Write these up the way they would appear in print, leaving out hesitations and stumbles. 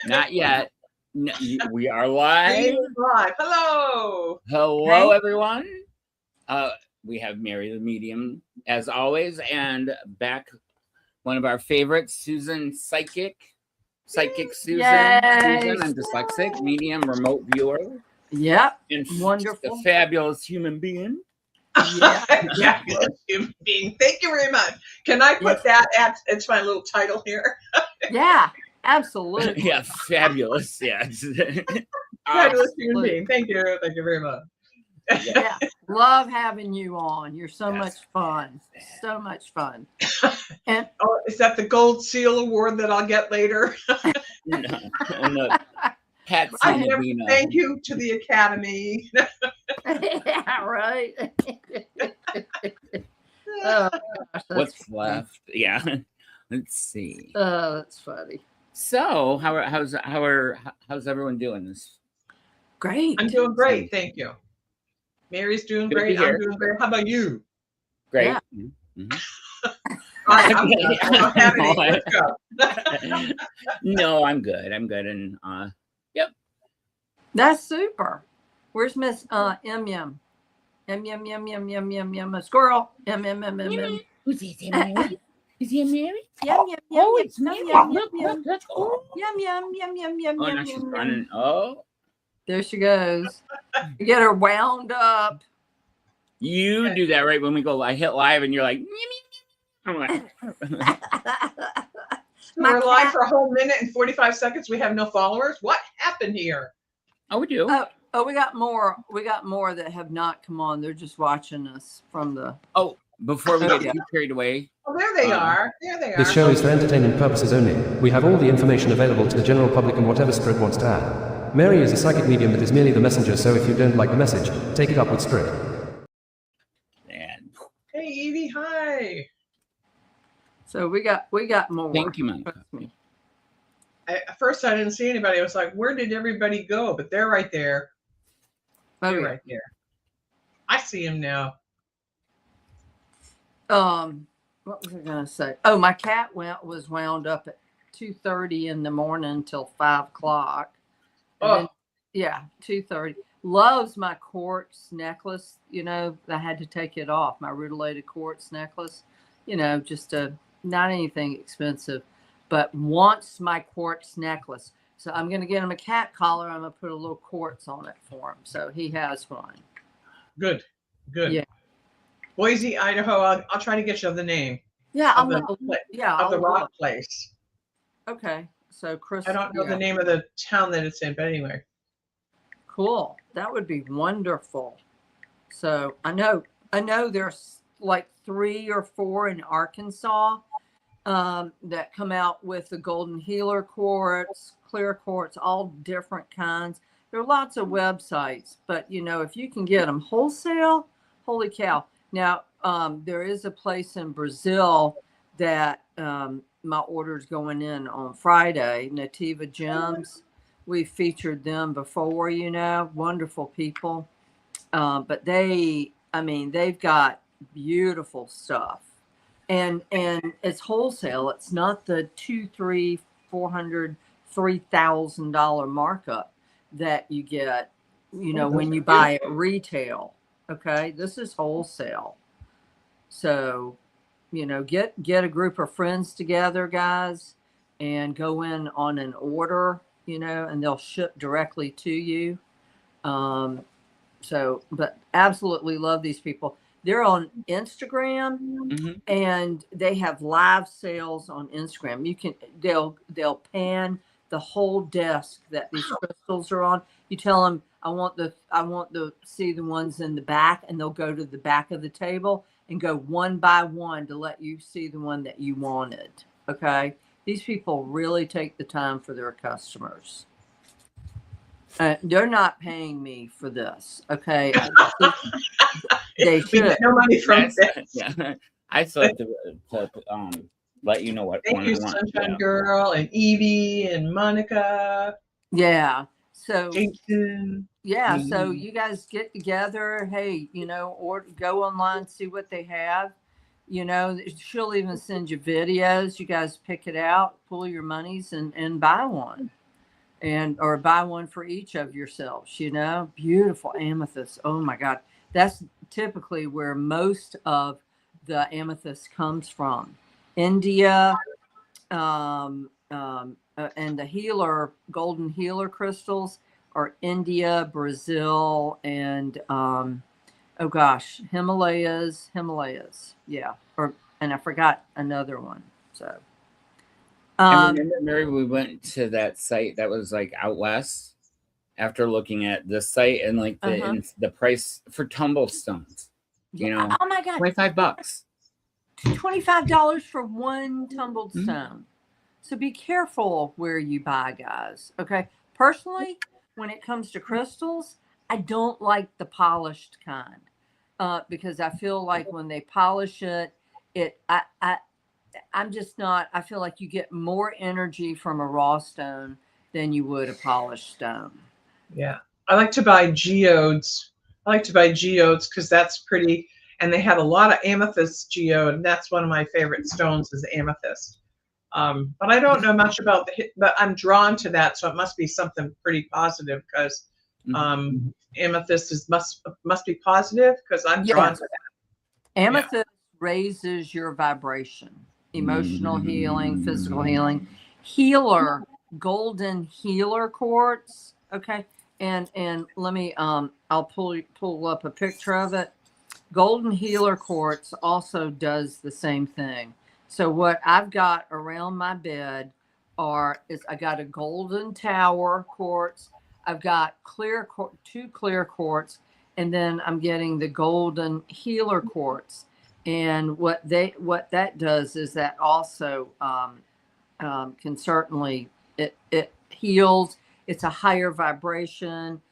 Not yet. No, we are live. Live. Hello. Hello, everyone. We have Mary the Medium, as always, and back one of our favorites, Susan Psychic Susann. Susan, I'm dyslexic, medium, remote viewer. Yep. And Wonderful. a fabulous human being. Yeah. Fabulous human being. Thank you very much. Can I put that it's my little title here? Yeah, absolutely. Yeah, fabulous. Yes. Fabulous human being. Thank you. Thank you very much. Yeah. Love having you on. You're so much fun. So much fun. And is that the gold seal award that I'll get later? No. Thank you to the Academy. Yeah, right. What's left? Yeah. Let's see. Oh, that's funny. So, how's everyone doing this? Great. I'm doing great, thank you. Mary's doing great. I'm doing great. How about you? Great. Yeah. Mm-hmm. All right, let's go. No, I'm good. And yep. That's super. Where's Miss Yum Yum? Yum, a squirrel. Yum. Who's this, Mary? Is he Mary? Yum. Oh, it's Mary. Look, let's go. Yum. Oh, now she's running. Oh. There she goes. You get her wound up. You do that right when we go. I hit live, and you're like, I'm like, we're live for a whole minute and 45 seconds. We have no followers. What happened here? Oh, we do. Oh, we got more. We got more that have not come on. They're just watching us from the. Oh, before we get too carried away. Oh, there they are. There they are. This show is for entertainment purposes only. We have all the information available to the general public and whatever Spirit wants to add. Mary is a psychic medium that is merely the messenger, so if you don't like the message, take it up with Spirit. And hey, Evie, hi. So we got more. Thank you, Monica. At first, I didn't see anybody. I was like, where did everybody go? But they're right there. They're right there. I see him now. What was I gonna say? Oh, my cat was wound up at 2:30 in the morning till 5 o'clock. Oh, yeah, 2:30. Loves my quartz necklace. You know, I had to take it off. My rutilated quartz necklace. You know, just not anything expensive, but wants my quartz necklace. So I'm gonna get him a cat collar. I'm gonna put a little quartz on it for him, so he has one. Good. Yeah. Boise, Idaho. I'll try to get you the name. Yeah, of the rock place. Okay, so Chris. I don't know the name of the town that it's in, but anyway. Cool. That would be wonderful. So I know there's like 3 or 4 in Arkansas that come out with the golden healer quartz, clear quartz, all different kinds. There are lots of websites, but you know, if you can get them wholesale, holy cow. Now, there is a place in Brazil that my order's going in on Friday, Nativa Gems. We featured them before, you know, wonderful people. But they've got beautiful stuff. And it's wholesale. It's not the $200, $300, $400, $3,000 markup that you get, you know, when you buy it retail. Okay, this is wholesale. So, you know, get a group of friends together, guys, and go in on an order, you know, and they'll ship directly to you. But absolutely love these people. They're on Instagram, and they have live sales on Instagram. They'll pan the whole desk that these crystals are on. You tell them, I want to see the ones in the back, and they'll go to the back of the table and go one by one to let you see the one that you wanted. Okay. These people really take the time for their customers. They're not paying me for this. Okay. They should. We get no money from this. Yeah. I still have to let you know what. Thank you, Sunshine Girl, and Evie, and Monica. Yeah. So Jason. Yeah, so you guys get together, hey, you know, or go online, see what they have. You know, she'll even send you videos. You guys pick it out, pull your monies and buy one. and or buy one for each of yourselves. Beautiful amethyst. Oh my God, that's typically where most of the amethyst comes from. India, and the golden healer crystals are India, Brazil, and oh gosh, Himalayas. Yeah. And I forgot another one. So I remember, Mary, we went to that site that was like out west after looking at this site and like the price for tumblestones. Oh my God, $25. $25 for one tumbled stone. So be careful where you buy, guys. Okay. Personally, when it comes to crystals, I don't like the polished kind because I feel like when they polish it, I'm just not. I feel like you get more energy from a raw stone than you would a polished stone. Yeah, I like to buy geodes. Because that's pretty. And they have a lot of amethyst geode, and that's one of my favorite stones is amethyst. But I don't know much about but I'm drawn to that, so it must be something pretty positive because amethyst must be positive because I'm drawn to that. Amethyst raises your vibration, emotional healing, physical healing, golden healer quartz. Okay, and let me I'll pull up a picture of it. Golden healer quartz also does the same thing. So what I've got around my bed is I got a golden tower quartz. I've got two clear quartz, and then I'm getting the golden healer quartz. And what that does is that also can certainly it heals. It's a higher vibration,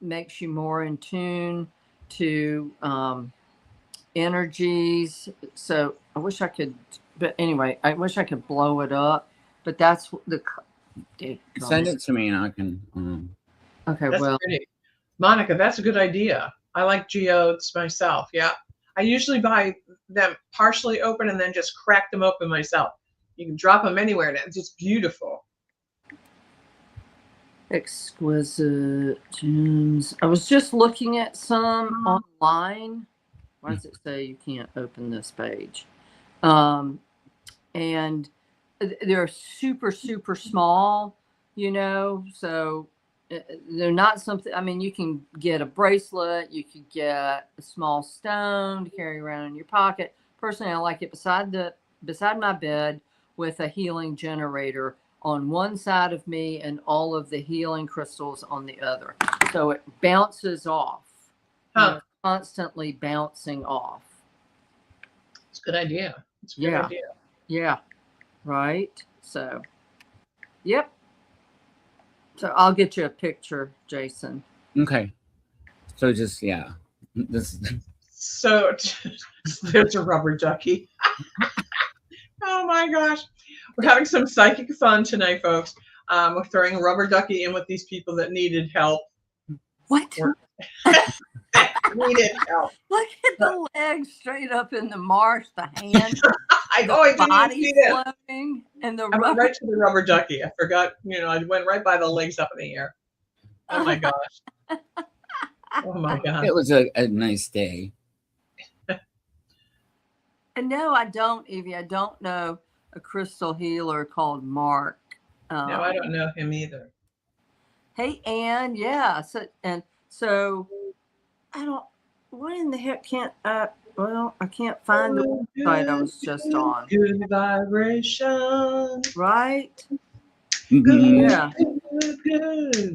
makes you more in tune to energies. So I wish I could, but anyway, I wish I could blow it up. But that's send it to me and I can. Okay, that's pretty. Monica, that's a good idea. I like geodes myself. Yeah, I usually buy them partially open and then just crack them open myself. You can drop them anywhere, and it's just beautiful. Exquisite gems. I was just looking at some online. Why does it say you can't open this page? And they're super, super small, so they're not something. I mean, you can get a bracelet, you could get a small stone to carry around in your pocket. Personally, I like it beside my bed with a healing generator on one side of me and all of the healing crystals on the other. So it bounces off. Constantly bouncing off. It's a good idea. It's a good idea. Yeah. Right. So, yep. So I'll get you a picture, Jason. Okay. So just So there's a rubber ducky. Oh my gosh. We're having some psychic fun tonight, folks. We're throwing a rubber ducky in with these people that needed help. What? Needed help. Look at the legs straight up in the marsh, the hand, I didn't see that. Floating, and I went right to the rubber ducky. I forgot, I went right by the legs up in the air. Oh my gosh. Oh my God. It was a nice day. And no, I don't, Evie. I don't know a crystal healer called Mark. No, I don't know him either. Hey, Anne. Yeah. So I don't. What in the heck I can't find the website I was just on. Good vibration. Right? Yeah.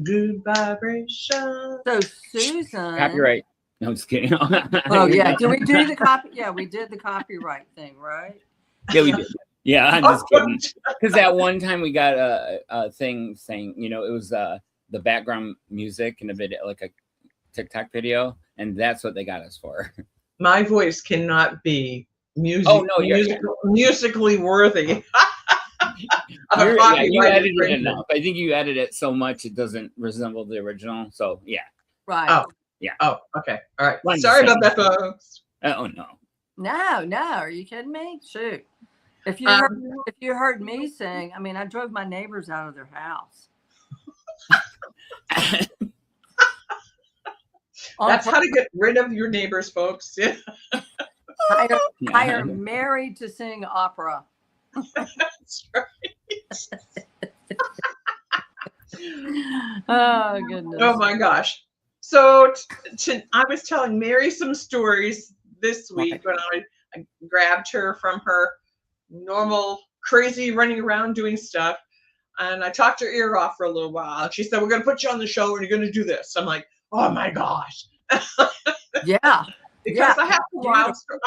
Good vibration. So Susan. Copyright. No, I'm just kidding. Oh yeah. Did we do the copy? Yeah, we did the copyright thing, right? Yeah, we did. Yeah, I'm just kidding. Because that one time we got a thing saying, it was the background music in a video, like a TikTok video, and that's what they got us for. My voice cannot be musically worthy. You edited it enough. I think you edited it so much it doesn't resemble the original. So yeah. Right. Oh yeah. Oh okay. All right. Sorry about that, folks. Oh no. No. Are you kidding me? Shoot. If you heard me sing, I mean, I drove my neighbors out of their house. That's how to get rid of your neighbors, folks. Hire Mary to sing opera. That's right. Oh, goodness. Oh my gosh. So I was telling Mary some stories this week when I grabbed her from her normal crazy running around doing stuff. And I talked her ear off for a little while. She said, we're going to put you on the show and you're going to do this. I'm like, oh my gosh. Yeah. Because I have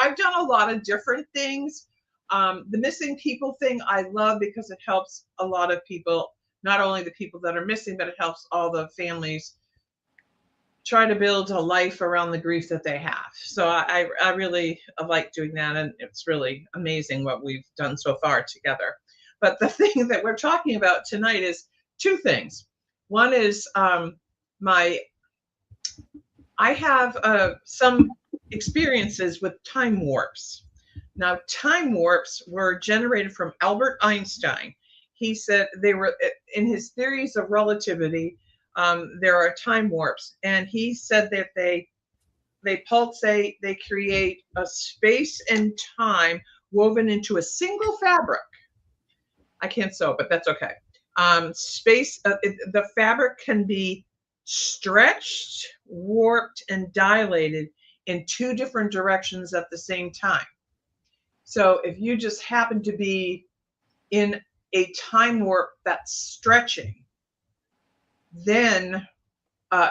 I've done a lot of different things. The missing people thing I love because it helps a lot of people, not only the people that are missing, but it helps all the families try to build a life around the grief that they have. So I really like doing that. And it's really amazing what we've done so far together. But the thing that we're talking about tonight is two things. One is I have some experiences with time warps. Now, time warps were generated from Albert Einstein. He said they were, in his theories of relativity, there are time warps. And he said that they pulsate, they create a space and time woven into a single fabric. I can't sew, but that's okay. The fabric can be stretched, warped, and dilated in two different directions at the same time. So if you just happen to be in a time warp that's stretching, then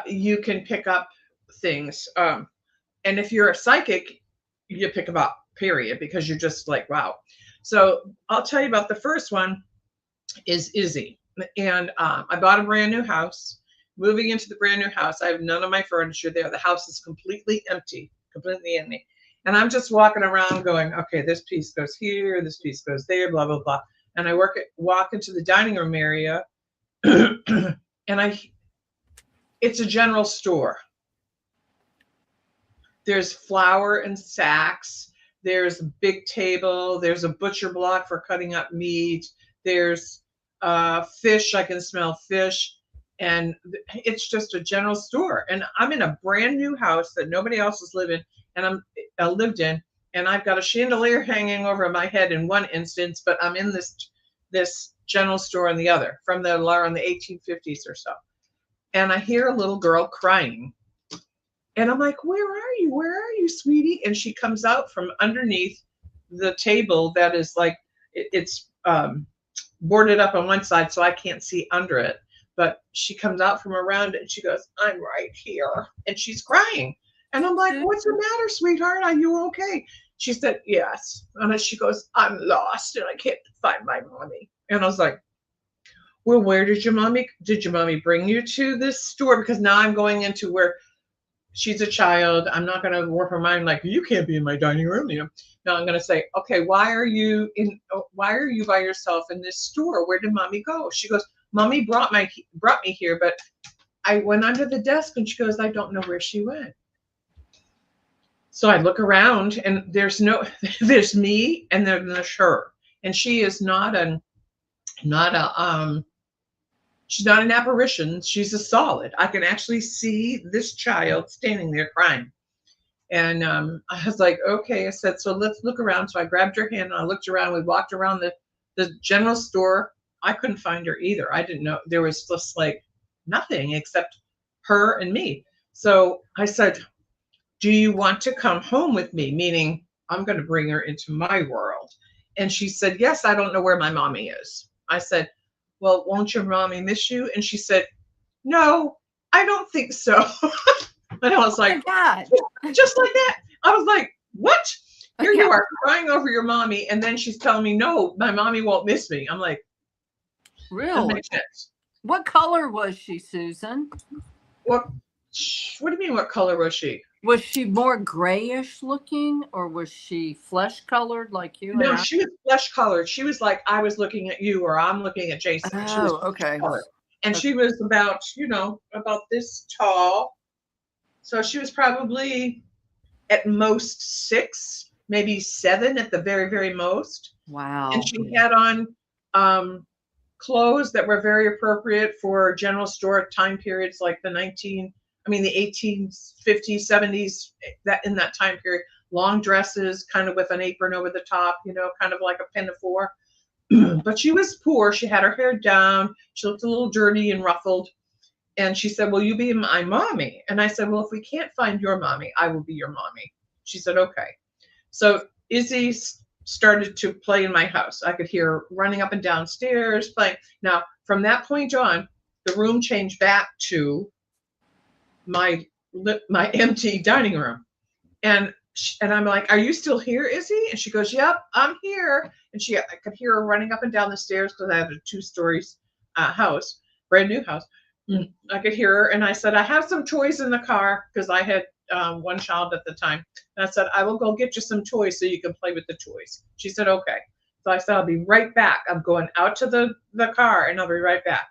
you can pick up things. And if you're a psychic, you pick them up, period, because you're just like, wow. So I'll tell you about the first one is Izzy. And I bought a brand new house. Moving into the brand new house, I have none of my furniture there. The house is completely empty. And I'm just walking around going, okay, this piece goes here, this piece goes there, blah, blah, blah. And I walk into the dining room area and it's a general store. There's flour and sacks. There's a big table. There's a butcher block for cutting up meat. There's fish. I can smell fish. And it's just a general store. And I'm in a brand new house that nobody else is living and I lived in. And I've got a chandelier hanging over my head in one instance, but I'm in this general store in the other, from the 1850s or so. And I hear a little girl crying. And I'm like, where are you? Where are you, sweetie? And she comes out from underneath the table that is like, it's boarded up on one side so I can't see under it. But she comes out from around it and she goes, I'm right here. And she's crying. And I'm like, what's the matter, sweetheart? Are you okay? She said, yes. And she goes, I'm lost and I can't find my mommy. And I was like, well, where did your mommy bring you to this store? Because now I'm going into where she's a child. I'm not going to warp her mind like, you can't be in my dining room. You know, no, I'm going to say, okay, why are you by yourself in this store? Where did mommy go? She goes, mommy brought me here, but I went under the desk. And she goes, I don't know where she went. So I look around and there's me and then there's her. And she is she's not an apparition. She's a solid. I can actually see this child standing there crying. And I was like, okay, I said, so let's look around. So I grabbed her hand and I looked around. We walked around the general store. I couldn't find her either. I didn't know. There was just like nothing except her and me. So I said, do you want to come home with me? Meaning I'm going to bring her into my world. And she said, yes, I don't know where my mommy is. I said, well, won't your mommy miss you? And she said, no, I don't think so. And I was like, God. Just like that. I was like, what? Here you are crying over your mommy. And then she's telling me, no, my mommy won't miss me. I'm like, really? That makes sense. What color was she, Susan? What do you mean, what color was she? Was she more grayish looking or was she flesh colored like you? No, she was flesh colored. She was like, I was looking at you or I'm looking at Jason. Oh, she was okay. Colored. And she was about, about this tall. So she was probably at most 6, maybe 7 at the very, very most. Wow. And she had on clothes that were very appropriate for general store time periods like the 1850s, 70s, that in that time period. Long dresses, kind of with an apron over the top, kind of like a pinafore. But she was poor. She had her hair down. She looked a little dirty and ruffled. And she said, will you be my mommy? And I said, well, if we can't find your mommy, I will be your mommy. She said, okay. So Izzy started to play in my house. I could hear her running up and down stairs playing. Now, from that point on, the room changed back to my empty dining room. And I'm like, are you still here, Izzy? And she goes, yep, I'm here. And I could hear her running up and down the stairs because I had a 2-story house, brand new house. I could hear her. And I said, I have some toys in the car because I had one child at the time. And I said, I will go get you some toys so you can play with the toys. She said, okay. So I said, I'll be right back. I'm going out to the car and I'll be right back.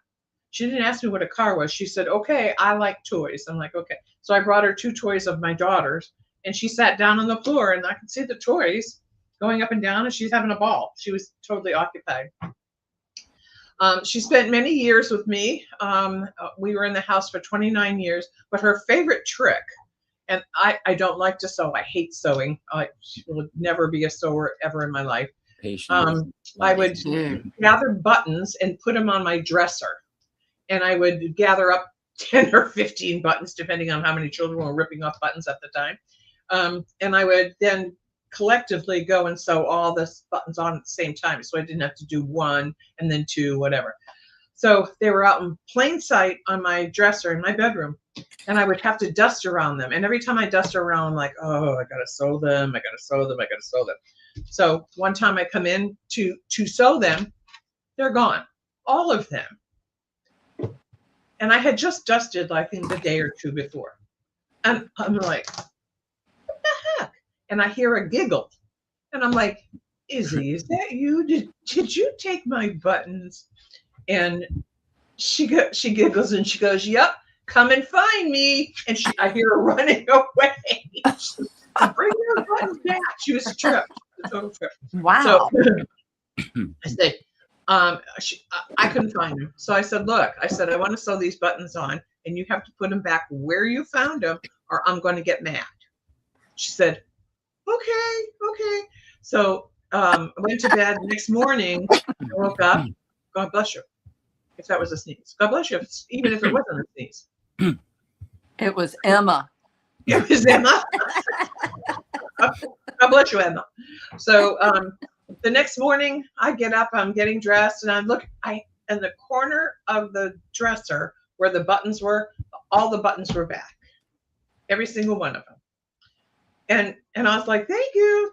She didn't ask me what a car was. She said, okay, I like toys. I'm like, okay. So I brought her 2 toys of my daughter's. And she sat down on the floor and I could see the toys going up and down and she's having a ball. She was totally occupied. She spent many years with me. We were in the house for 29 years, but her favorite trick, and I don't like to sew. I hate sewing. I will never be a sewer ever in my life. I would gather buttons and put them on my dresser. And I would gather up 10 or 15 buttons, depending on how many children were ripping off buttons at the time. And I would then collectively go and sew all the buttons on at the same time. So I didn't have to do 1 and then 2, whatever. So they were out in plain sight on my dresser in my bedroom. And I would have to dust around them. And every time I dust around, I'm like, oh, I got to sew them. I got to sew them. I got to sew them. So one time I come in to sew them, they're gone. All of them. And I had just dusted, I think, the day or 2 before. And I'm like, what the heck? And I hear a giggle. And I'm like, Izzy, is that you? Did you take my buttons? And she giggles and she goes, yep, come and find me. And I hear her running away. Bring your buttons back. She was tripped. A total trip. Wow. So I said, I couldn't find them. So I said, look, I want to sew these buttons on and you have to put them back where you found them or I'm going to get mad. She said, okay. So I went to bed. Next morning, I woke up. God bless you. If that was a sneeze. God bless you. Even if it wasn't a sneeze. It was Emma. It was Emma. God bless you, Emma. So the next morning, I get up, I'm getting dressed, and I look, in the corner of the dresser where the buttons were, all the buttons were back. Every single one of them. And I was like, thank you.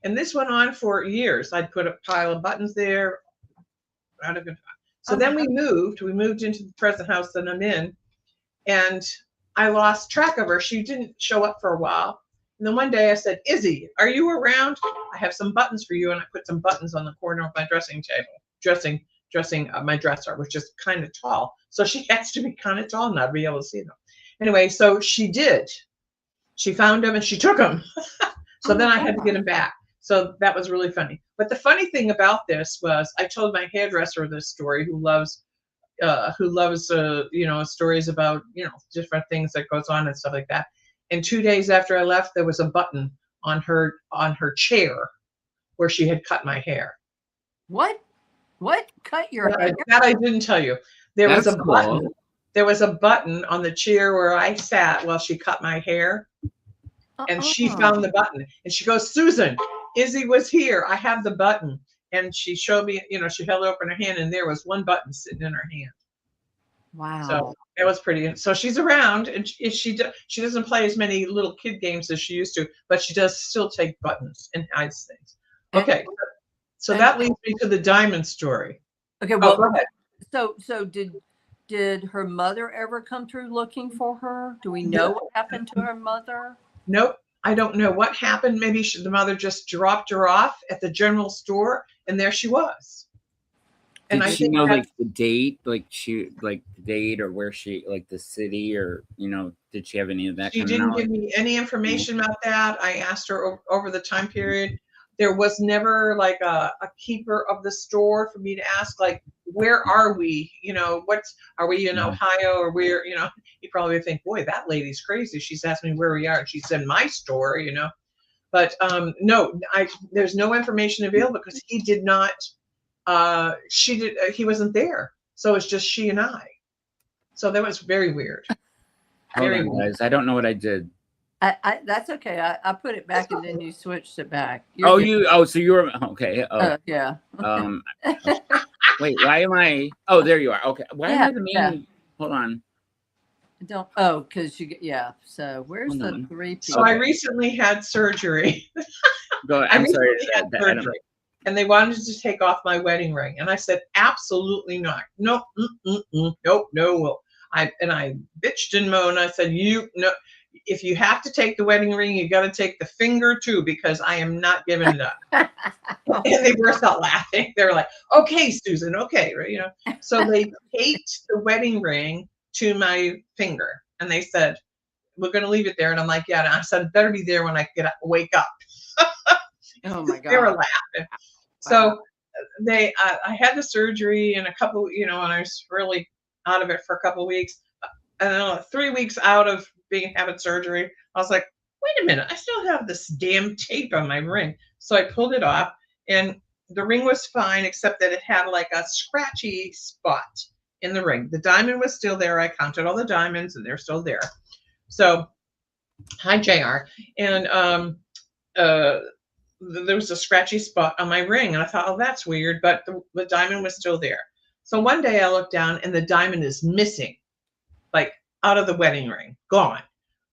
And this went on for years. I'd put a pile of buttons there. So then we moved into the present house that I'm in, and I lost track of her. She didn't show up for a while. And then one day I said, Izzy, are you around? I have some buttons for you. And I put some buttons on the corner of my dressing table, dressing my dresser, which is kind of tall. So she has to be kind of tall now to be able to see them. Anyway, so she did. She found them and she took them. So then I had to get them back. So that was really funny. But the funny thing about this was I told my hairdresser this story who loves stories about, different things that goes on and stuff like that. And 2 days after I left, there was a button on her chair where she had cut my hair. What cut your hair? That I didn't tell you. There was a button. There was a button on the chair where I sat while she cut my hair. And she found the button. And she goes, Susan, Izzy was here. I have the button. And she showed me, she held it up in her hand and there was one button sitting in her hand. Wow. So that was pretty. So she's around and she doesn't play as many little kid games as she used to, but she does still take buttons and hides things. Okay. So that leads me to the diamond story. Okay. Well, go ahead. So did her mother ever come through looking for her? Do we know what happened to her mother? Nope. I don't know what happened. Maybe the mother just dropped her off at the general store and there she was. And Did she know like the date, the date or where she, like the city or, did she have any of that? She didn't give me any information about that. I asked her over the time period. There was never like a keeper of the store for me to ask, like, where are we? You know, are we in Yeah. Ohio or where, you know, you probably think, boy, that lady's crazy. She's asked me where we are. And she's in my store, you know. But no, there's no information available because he did not, he wasn't there. So it's just she and I. So that was very weird. Hold on, guys. I don't know what I did. That's okay. I put it back and then you switched it back. So you were okay. Oh, yeah. Wait, why am I? Oh, there you are. Okay. Why am I the main? Yeah. Hold on. Because so where's Hold the on. 3 people? So I recently had surgery. Go ahead. I'm sorry. Had surgery, and they wanted to take off my wedding ring, and I said, absolutely not. No, nope, no. I bitched and moaned. I said, if you have to take the wedding ring, you got to take the finger too, because I am not giving it up. And they burst out laughing. They're like, okay, Susan, okay, right? You know. So they taped the wedding ring to my finger, and they said, we're going to leave it there. And I'm like, yeah. And I said, it better be there when I wake up. Oh my God. They were laughing. Wow. So I had the surgery and and I was really out of it for a couple of weeks. And 3 weeks out of having surgery, I was like, wait a minute, I still have this damn tape on my ring. So I pulled it off, and the ring was fine, except that it had like a scratchy spot in the ring. The diamond was still there. I counted all the diamonds, and they're still there. So, hi, JR. And there was a scratchy spot on my ring, and I thought, oh, that's weird, but the diamond was still there. So one day I looked down, and the diamond is missing, like out of the wedding ring, gone.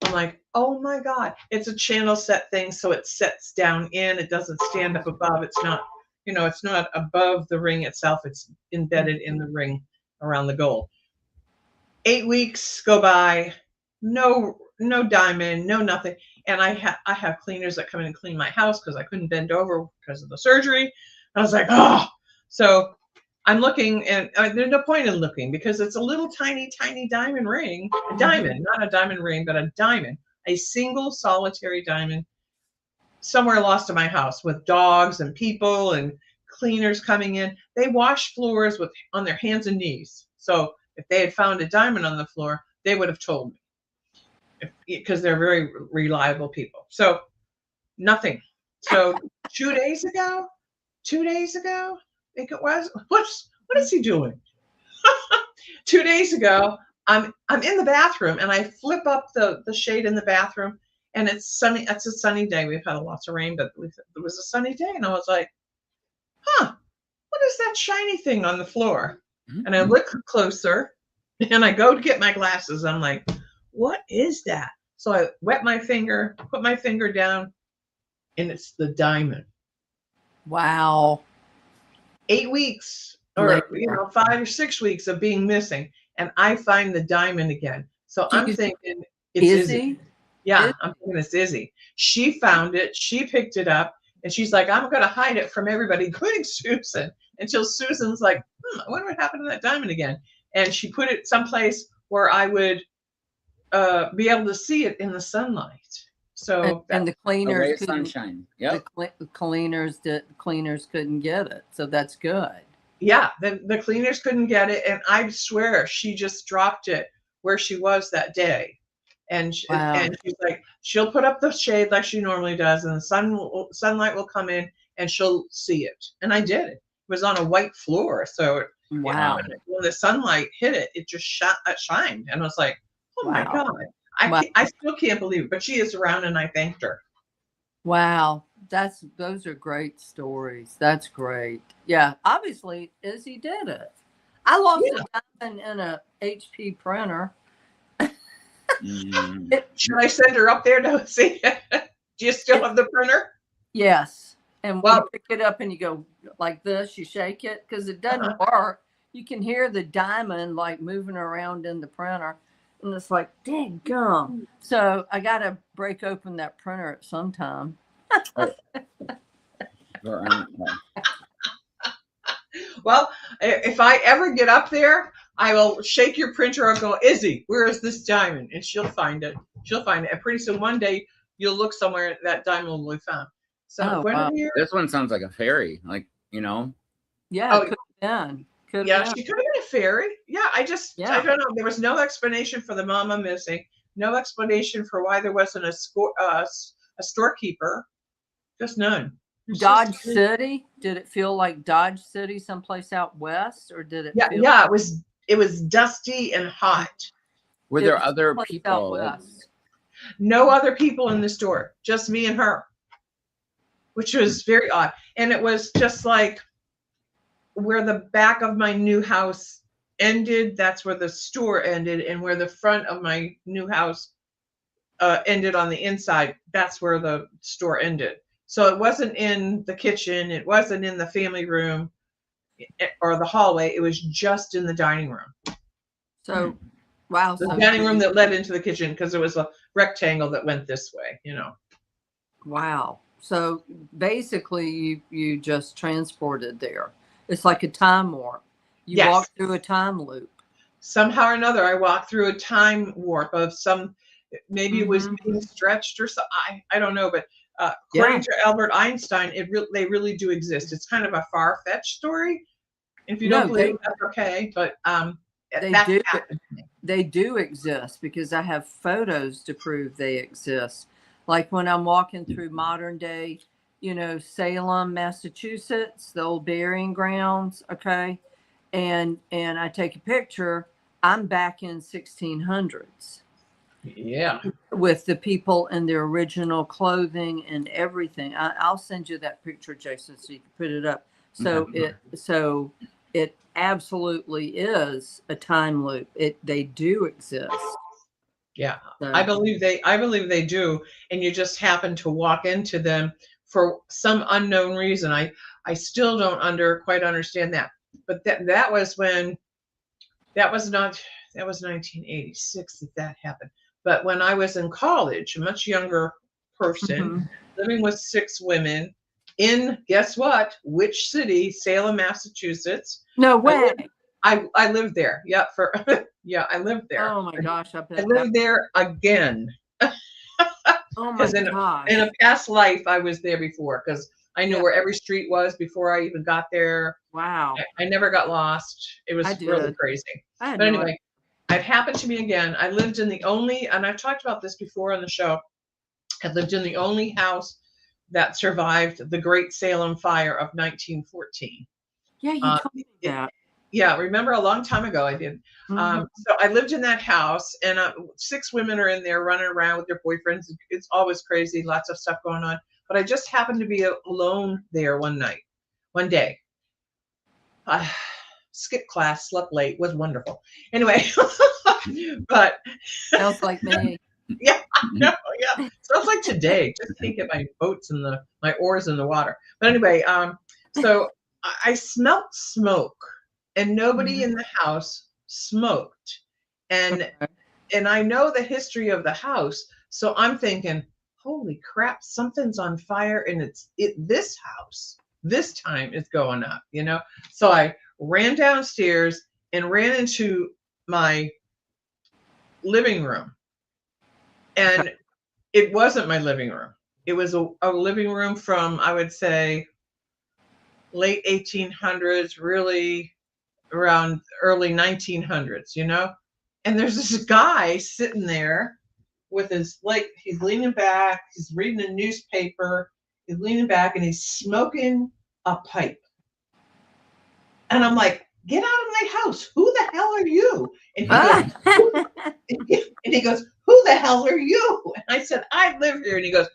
I'm like, oh my God, it's a channel set thing, so it sets down in, it doesn't stand up above, it's not, it's not above the ring itself, it's embedded in the ring around the gold. 8 weeks go by, no diamond, no nothing. And I have cleaners that come in and clean my house because I couldn't bend over because of the surgery. I was like, oh. So I'm looking, and there's no point in looking because it's a little tiny diamond ring. A diamond, not a diamond ring, but a diamond. A single solitary diamond somewhere lost in my house with dogs and people and cleaners coming in. They wash floors on their hands and knees. So if they had found a diamond on the floor, they would have told me, because they're very reliable people. So nothing. So 2 days ago, I think it was, what is he doing? 2 days ago, I'm in the bathroom, and I flip up the shade in the bathroom, and it's sunny. It's a sunny day. We've had lots of rain, but it was a sunny day, and I was like, what is that shiny thing on the floor? Mm-hmm. And I look closer, and I go to get my glasses. I'm like, what is that? So I wet my finger, put my finger down, and it's the diamond. Wow. 8 weeks or 5 or 6 weeks of being missing, and I find the diamond again. So I'm thinking it's Izzy. Yeah, I'm thinking it's Izzy. She found it, she picked it up, and she's like, I'm gonna hide it from everybody, including Susan, until Susan's like, I wonder what happened to that diamond again. And she put it someplace where I would be able to see it in the sunlight. So and the cleaners couldn't, sunshine. Yep. The cleaners couldn't get it. So that's good. Yeah, the cleaners couldn't get it, and I swear she just dropped it where she was that day. And and she's like, she'll put up the shade like she normally does, and the sunlight will come in, and she'll see it. And I did it. It was on a white floor, so wow. When the sunlight hit it, it just shined, and I was like, oh my God. I still can't believe it, but she is around, and I thanked her. Wow. Those are great stories. That's great. Yeah. Obviously, Izzy did it. I lost a diamond in a HP printer. Should I send her up there to see? Do you still have the printer? Yes. And you pick it up and you go like this, you shake it because it doesn't work. You can hear the diamond like moving around in the printer. And it's like, dang gum. So I got to break open that printer at some time. Well, if I ever get up there, I will shake your printer and go, Izzy, where is this diamond? And she'll find it. And pretty soon one day you'll look somewhere, that diamond will be found. So this one sounds like a fairy, like, Yeah, Could Yeah, have been. she could have been a fairy. Yeah, I don't know. There was no explanation for the mama missing. No explanation for why there wasn't a storekeeper. Just none. It's Dodge just- City? Did it feel like Dodge City someplace out west, or did it Yeah, feel yeah. It was dusty and hot. Were it there was other someplace people? out Like, west? No other people in the store. Just me and her, which was very odd. And it was just like where the back of my new house ended, that's where the store ended, and where the front of my new house ended on the inside, that's where the store ended. So it wasn't in the kitchen, it wasn't in the family room or the hallway, it was just in the dining room. So, wow. The So dining room that led into the kitchen, because there was a rectangle that went this way, you know. wow. So basically, you just transported there. It's like a time warp. You Yes. walked through a time loop. Somehow or another, I walked through a time warp of some, maybe it was being stretched or so. I don't know, but according to Albert Einstein, they really do exist. It's kind of a far-fetched story. If you don't believe, that's okay. But they do exist, because I have photos to prove they exist. Like when I'm walking through modern day, Salem, Massachusetts, the old burying grounds. Okay. And I take a picture, I'm back in 1600s. Yeah. With the people in their original clothing and everything. I'll send you that picture, Jason, so you can put it up. So it absolutely is a time loop. They do exist. Yeah. So, I believe they do. And you just happen to walk into them for some unknown reason. I still don't quite understand that. But that was 1986 that happened. But when I was in college, a much younger person, living with 6 women in, guess what? Which city? Salem, Massachusetts. no way. I lived there. Yeah, I lived there. Oh my gosh, I lived there again. Oh my gosh. In a past life, I was there before, because I knew where every street was before I even got there. Wow. I never got lost. It was really crazy. But anyway, it happened to me again. I lived in the only, and I've talked about this before on the show, I lived in the only house that survived the Great Salem Fire of 1914. Yeah, you told me that. Yeah, remember a long time ago I did. So I lived in that house, and 6 women are in there running around with their boyfriends. It's always crazy, lots of stuff going on. But I just happened to be alone there one day. I skipped class, slept late, was wonderful. Anyway, but sounds like me. Yeah, no, yeah. Sounds like today. Just can't get my boats and my oars in the water. But anyway, so I smelt smoke, and nobody in the house smoked. And I know the history of the house, so I'm thinking, holy crap, something's on fire, and this house this time is going up, So I ran downstairs and ran into my living room. And it wasn't my living room. It was a living room from, I would say, late 1800s, really around early 1900s, And there's this guy sitting there with he's leaning back, he's reading a newspaper, he's leaning back, and he's smoking a pipe. And I'm like, get out of my house. Who the hell are you? And he goes, who the hell are you? And I said, I live here. And he goes,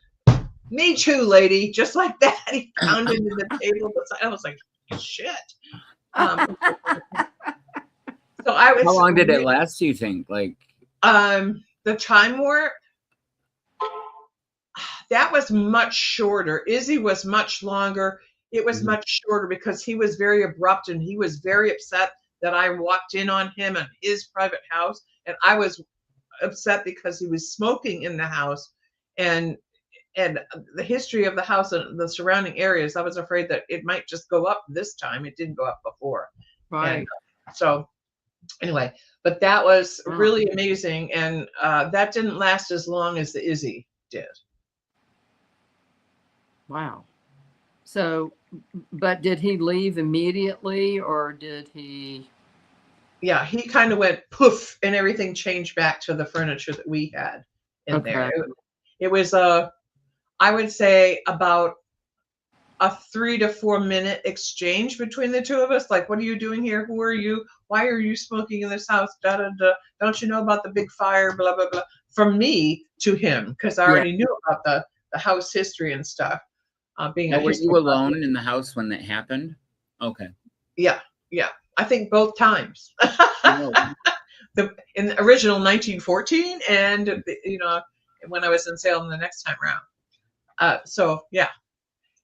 me too, lady. Just like that. He pounded into the table beside. I was like, shit. So I was. How long did it last, do you think? The time warp, that was much shorter. Izzy was much longer. It was much shorter because he was very abrupt, and he was very upset that I walked in on him in his private house. And I was upset because he was smoking in the house, and the history of the house and the surrounding areas. I was afraid that it might just go up this time. It didn't go up before. Right. And so anyway, but that was really amazing. And that didn't last as long as the Izzy did. Wow. So But did he leave immediately, or did he? Yeah, he kind of went poof, and everything changed back to the furniture that we had in there. Okay. It was I would say about a 3 to 4 minute exchange between the two of us. Like, what are you doing here? Who are you? Why are you smoking in this house? Da da da. Don't you know about the big fire? Blah blah blah. From me to him, because I Yeah. already knew about the house history and stuff. Being Now, a were history you buff. alone in the house when that happened? Okay. Yeah, yeah. I think both times. No. In the original 1914, and you know, when I was in Salem the next time around. So yeah,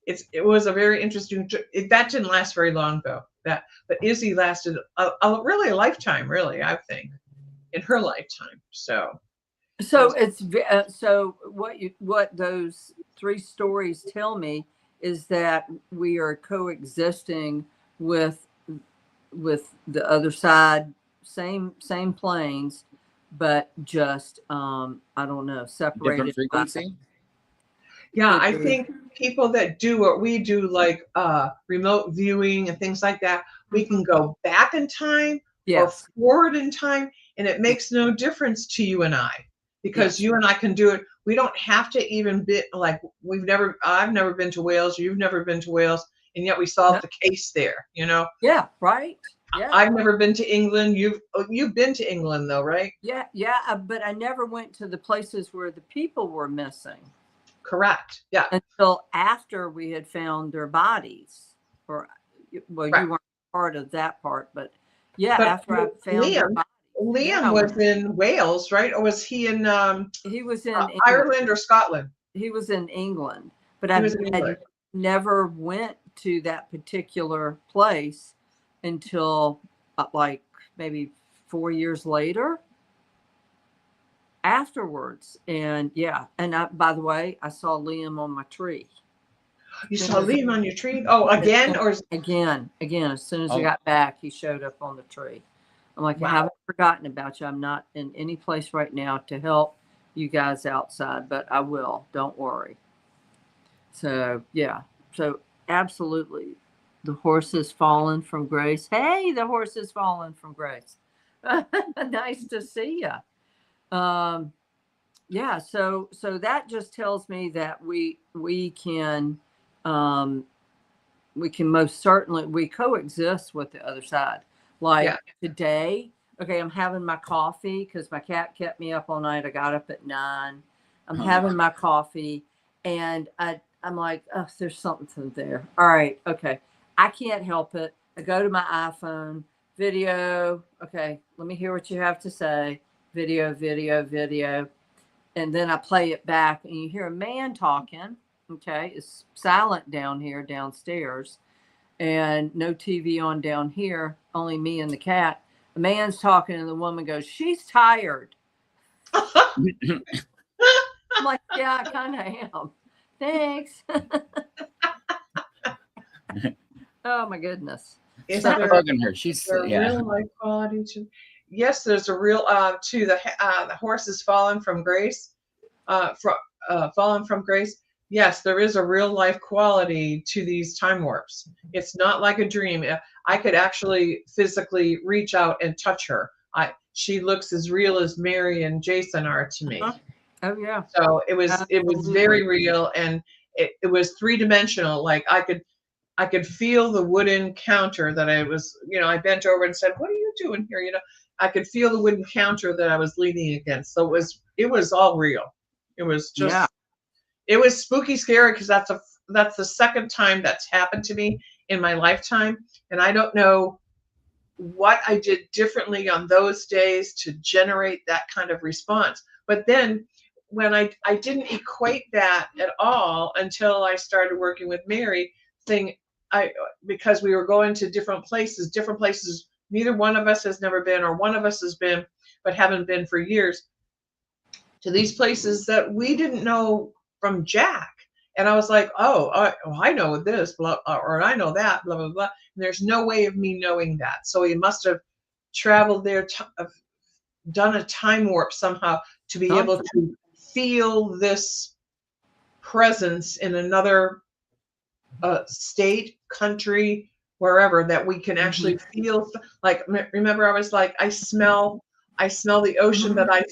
it was a very interesting. That didn't last very long though. But Izzy lasted really a lifetime. Really, I think, in her lifetime. So it's so what those 3 stories tell me is that we are coexisting with the other side, same planes, but just I don't know, separated Different frequency? yeah, I Could be. think people that do what we do, like remote viewing and things like that, we can go back in time or Yes. forward in time, and it makes no difference to you and I, because Yes. you and I can do it. We don't have to even be like I've never been to Wales, you've never been to Wales, and yet we solved the case there, you know? Yeah, right. Yeah. I've never been to England. You've been to England though, right? Yeah, but I never went to the places where the people were missing. Correct. Yeah. Until after we had found their bodies. Or well, Right. you weren't part of that part, but yeah, But after I found their bodies. Liam was in Wales, right? Or was he in He was in Ireland or Scotland? He was in England, but He was in England. never went to that particular place until like maybe 4 years later afterwards. And yeah, and by the way, I saw Liam on my tree. You saw Liam on your tree? Oh, again? Or again, as soon as I Oh. got back, he showed up on the tree. I'm like, Wow. I haven't forgotten about you. I'm not in any place right now to help you guys outside, but I will. Don't worry. So yeah, so absolutely, the horse has fallen from grace. Hey, the horse has fallen from grace. Nice to see you. Yeah, so that just tells me that we can most certainly coexist with the other side. Like today, okay, I'm having my coffee because my cat kept me up all night. I got up at 9. I'm having my coffee, and I'm like, oh, there's something there. All right, okay. I can't help it. I go to my iPhone, video. Okay, let me hear what you have to say. Video. And then I play it back, and you hear a man talking. Okay, it's silent down here downstairs, and no TV on down here, only me and the cat. The man's talking, and the woman goes, "She's tired." I'm like, yeah, I kind of am. Thanks. Oh my goodness. is Stop there bugging her. She's a real life quality to? Yes, there's a real to the horse has fallen from grace. Fallen from grace. Yes, there is a real life quality to these time warps. It's not like a dream. I could actually physically reach out and touch her. She looks as real as Mary and Jason are to me. Oh yeah. So it was Absolutely. very real, and it was 3-dimensional. Like I could feel the wooden counter that I was, I bent over and said, "What are you doing here?" I could feel the wooden counter that I was leaning against. So it was all real. It was just, It was spooky, scary, because that's the second time that's happened to me in my lifetime, and I don't know what I did differently on those days to generate that kind of response. But then when I didn't equate that at all until I started working with Mary, because we were going to different places neither one of us has never been, or one of us has been but haven't been for years, to these places that we didn't know from Jack. And I was like, I know this, blah, or I know that, blah, blah, blah. And there's no way of me knowing that. So he must have traveled there, done a time warp somehow to be able to feel this presence in another state, country, wherever, that we can actually feel. Like, remember, I was like, I smell the ocean, but I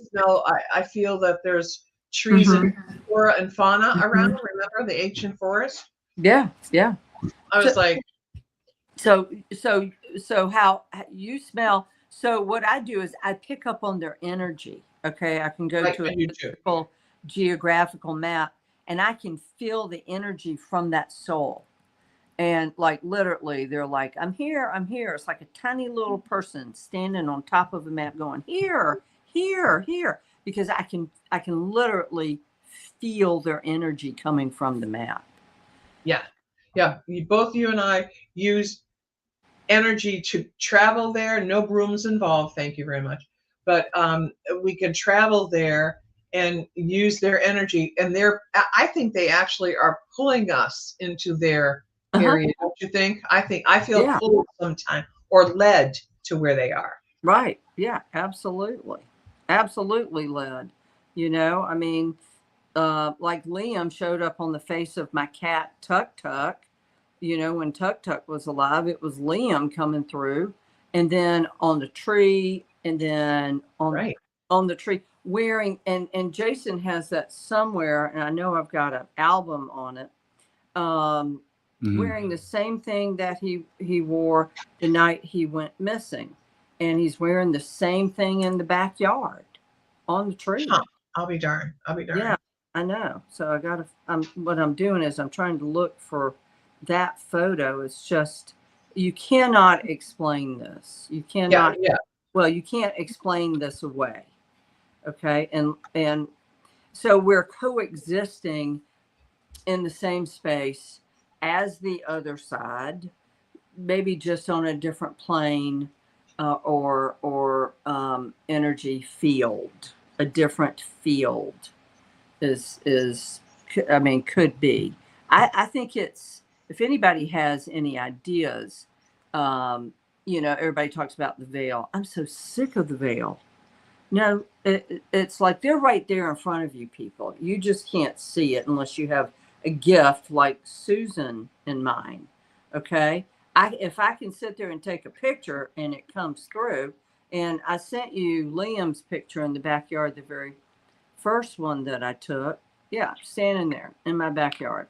feel that there's trees and flora and fauna around. Remember the ancient forest? Yeah, yeah. I was like, so how you smell. So what I do is I pick up on their energy. Okay, I can go to a physical geographical map, and I can feel the energy from that soul. And like literally, they're like, I'm here, I'm here. It's like a tiny little person standing on top of a map going, here, here, here. Because I can literally feel their energy coming from the map. Yeah. Yeah. Both you and I use energy to travel there. No brooms involved. Thank you very much. But we can travel there and use their energy. And I think they actually are pulling us into their area. Don't you think? I feel pulled sometimes, or led to where they are. Right. Yeah, absolutely. Absolutely led. You know, I mean, like Liam showed up on the face of my cat, Tuck Tuck. You know, when Tuck Tuck was alive, it was Liam coming through. And then on the tree, and then on the tree, wearing, and Jason has that somewhere, and I know I've got an album on it, wearing the same thing that he wore the night he went missing. And he's wearing the same thing in the backyard on the tree. Huh. I'll be darned. Yeah, I know. So what I'm doing is I'm trying to look for that photo. It's just, you cannot explain this. You cannot. Yeah. Well, you can't explain this away. Okay. And so we're coexisting in the same space as the other side, maybe just on a different plane, or energy field. A different field could be. I think it's, if anybody has any ideas, everybody talks about the veil. I'm so sick of the veil. No, it's like they're right there in front of you, people. You just can't see it unless you have a gift like Susan and mine. Okay. If I can sit there and take a picture and it comes through, and I sent you Liam's picture in the backyard, the very first one that I took. Yeah, standing there in my backyard.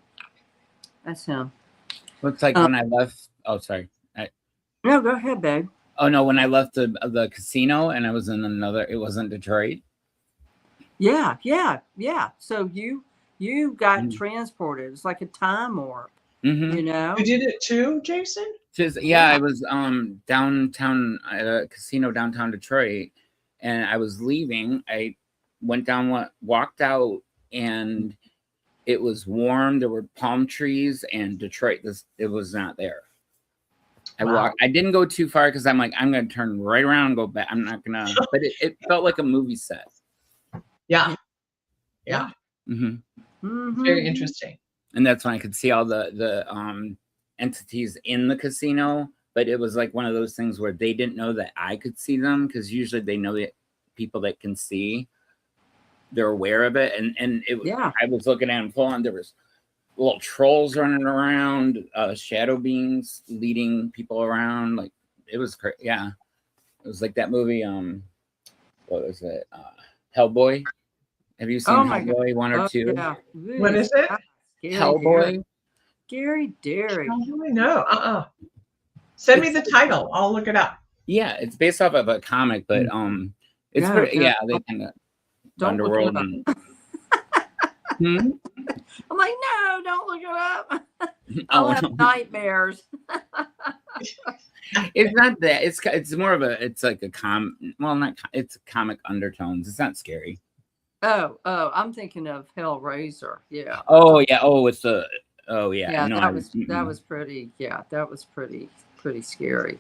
That's him. Looks like when I left. Oh, sorry. No, go ahead, babe. Oh no, when I left the casino and I was in another. It wasn't Detroit. Yeah. So you got transported. It's like a time warp. You know, you did it too, Jason? I was downtown at a casino downtown Detroit, and I was leaving. I went down, walked out, and it was warm. There were palm trees, and Detroit. It was not there. I walked. I didn't go too far because I'm like, I'm gonna turn right around and go back. I'm not gonna. But it felt like a movie set. Yeah. Mm-hmm. Very interesting. And that's when I could see all the entities in the casino. But it was like one of those things where they didn't know that I could see them, because usually they know that people that can see, they're aware of it. And it was, I was looking at them full on. There was little trolls running around, shadow beings leading people around. Like, it was crazy. Yeah, it was like that movie. What was it? Hellboy. Have you seen Hellboy 1 or 2? Yeah. What is it? Hellboy. Gary Derrick. No. Send me the title. I'll look it up. Yeah, it's based off of a comic, but it's pretty. Yeah, they kind of Underworld. And, I'm like, no, don't look it up. I'll have nightmares. It's not that. It's more of a. It's like a it's comic undertones. It's not scary. Oh, I'm thinking of Hellraiser. Yeah. Oh yeah. Oh, it's the. Oh yeah. Yeah, no, that was pretty. Yeah, that was pretty scary.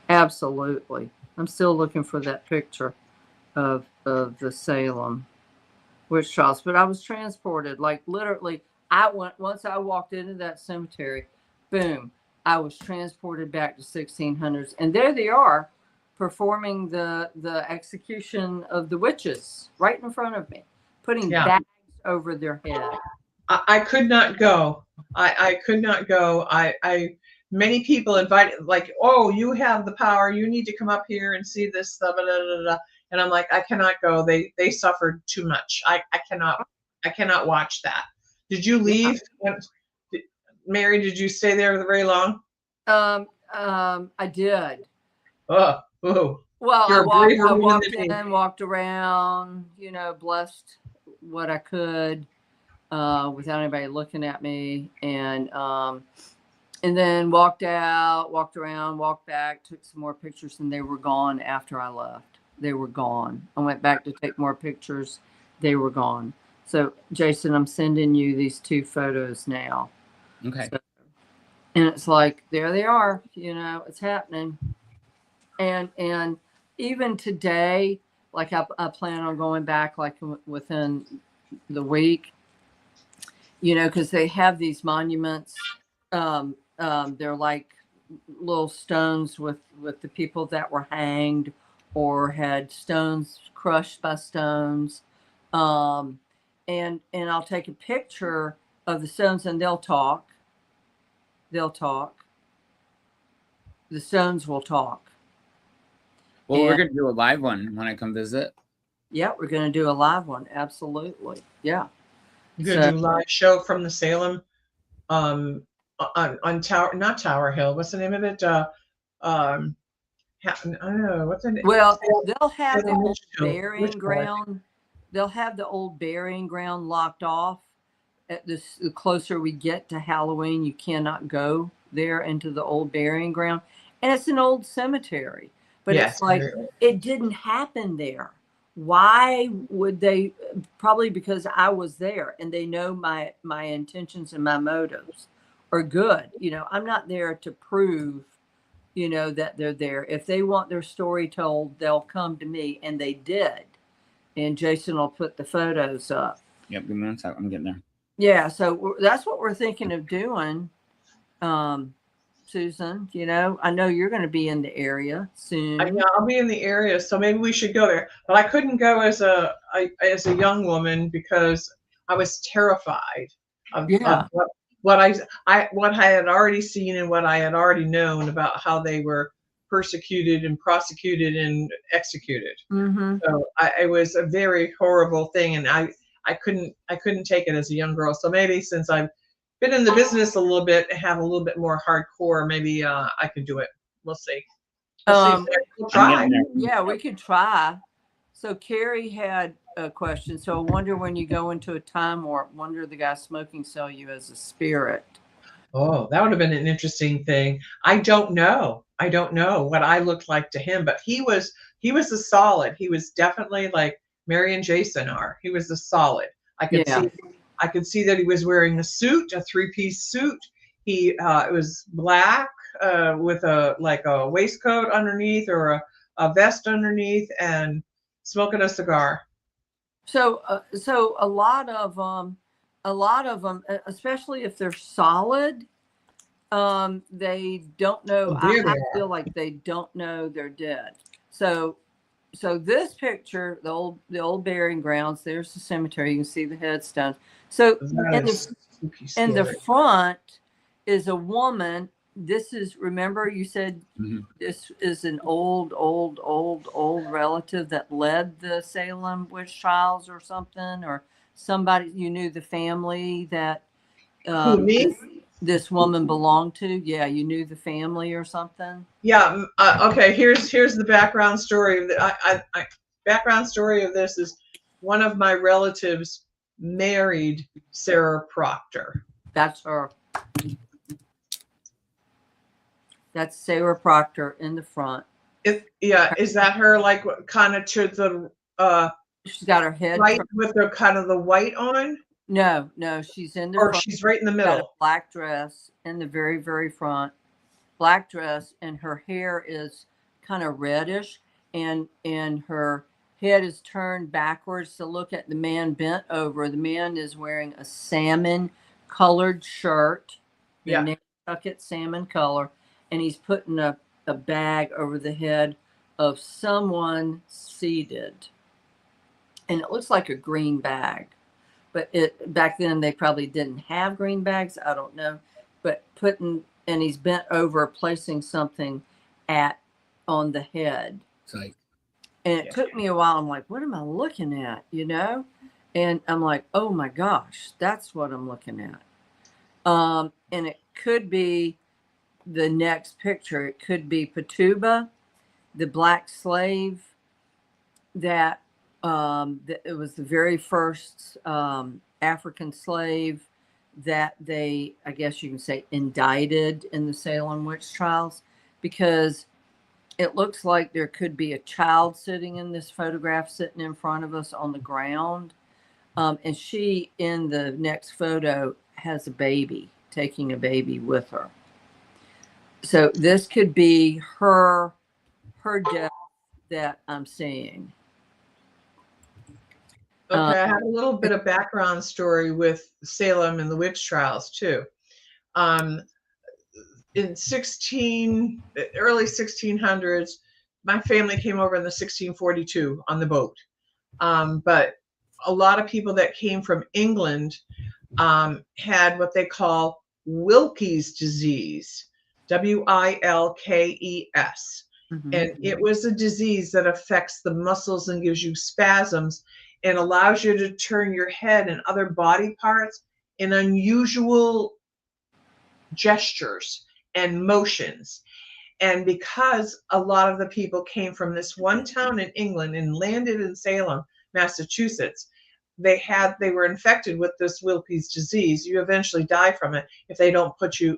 Absolutely. I'm still looking for that picture of the Salem witch trials, but I was transported, like literally. Once I walked into that cemetery, boom, I was transported back to 1600s, and there they are, performing the execution of the witches right in front of me, putting bags over their head. I could not go. I could not go. Many people invited, like, oh, you have the power. You need to come up here and see this. Blah, blah, blah, blah, blah. And I'm like, I cannot go. They suffered too much. I cannot watch that. Did you leave? Mary, did you stay there very long? I did. Oh. Well, You're I walked in, walked around, blessed what I could without anybody looking at me, and then walked out, walked around, walked back, took some more pictures, and they were gone after I left. They were gone. I went back to take more pictures. They were gone. So, Jason, I'm sending you these 2 photos now. Okay. So, and it's like, there they are, it's happening. And even today, like I plan on going back like within the week, because they have these monuments. They're like little stones with the people that were hanged or had stones crushed by stones. And I'll take a picture of the stones and they'll talk. The stones will talk. Well, we're going to do a live one when I come visit. Yeah, we're going to do a live one. Absolutely. Yeah. You're going to do a live show from the Salem on Tower, not Tower Hill. What's the name of it? I don't know. What's the name? Well, they'll have the old burying ground. They'll have the old burying ground locked off. The closer we get to Halloween, you cannot go there into the old burying ground. And it's an old cemetery. But yes, it's like, it didn't happen there. Why would they? Probably because I was there and they know my intentions and my motives are good. I'm not there to prove, that they're there. If they want their story told, they'll come to me, and they did. And Jason will put the photos up. Yep, give me 1 second. I'm getting there. Yeah, so that's what we're thinking of doing. Susan, I know you're going to be in the area soon. I'll be in the area, so maybe we should go there. But I couldn't go as a young woman because I was terrified of what I had already seen and what I had already known about how they were persecuted and prosecuted and executed. Mm-hmm. So it was a very horrible thing, and I couldn't take it as a young girl. So maybe since I've been in the business a little bit and have a little bit more hardcore, maybe I could do it. We'll see. We'll try. Yeah, we could try. So Carrie had a question. So I wonder when you go into a time warp, wonder the guy smoking sell you as a spirit. Oh, that would have been an interesting thing. I don't know what I looked like to him, but he was a solid. He was definitely like Mary and Jason are. He was a solid. I could see that he was wearing a suit, a 3-piece suit. It was black with a waistcoat underneath or a vest underneath, and smoking a cigar. So a lot of them, especially if they're solid, they don't know. I feel like they don't know they're dead. So this picture, the old burying grounds, there's the cemetery. You can see the headstones. So in the front is a woman. This is, remember you said this is an old relative that led the Salem witch trials or something, or somebody you knew the family that this woman belonged to. Yeah, you knew the family or something. Yeah. Okay. Here's the background story of the background story of this is one of my relatives married Sarah Proctor. That's her. That's Sarah Proctor in the front. Is that her? Like kind of to the she's got her head right with the kind of the white on. No, she's in the or front. She's right in the middle. Got a black dress in the very, very front. Black dress, and her hair is kind of reddish, and her head is turned backwards to look at the man bent over. The man is wearing a salmon colored shirt. The Nantucket salmon color. And he's putting a bag over the head of someone seated. And it looks like a green bag. but back then they probably didn't have green bags. I don't know, but and he's bent over, placing something on the head. Psych. And it took me a while. I'm like, what am I looking at? And I'm like, oh my gosh, that's what I'm looking at. And it could be the next picture. It could be Patuba, the black slave that it was the very first African slave that they, I guess you can say, indicted in the Salem witch trials, because it looks like there could be a child sitting in this photograph, sitting in front of us on the ground. And she, in the next photo, has a baby, taking a baby with her. So this could be her death that I'm seeing. Okay, I have a little bit of background story with Salem and the witch trials too. In early 1600s, my family came over in the 1642 on the boat. But a lot of people that came from England had what they call Wilkie's disease, Wilkes. Mm-hmm. And it was a disease that affects the muscles and gives you spasms and allows you to turn your head and other body parts in unusual gestures and motions. And because a lot of the people came from this one town in England and landed in Salem, Massachusetts, they were infected with this Wilkie's disease. You eventually die from it if they don't put you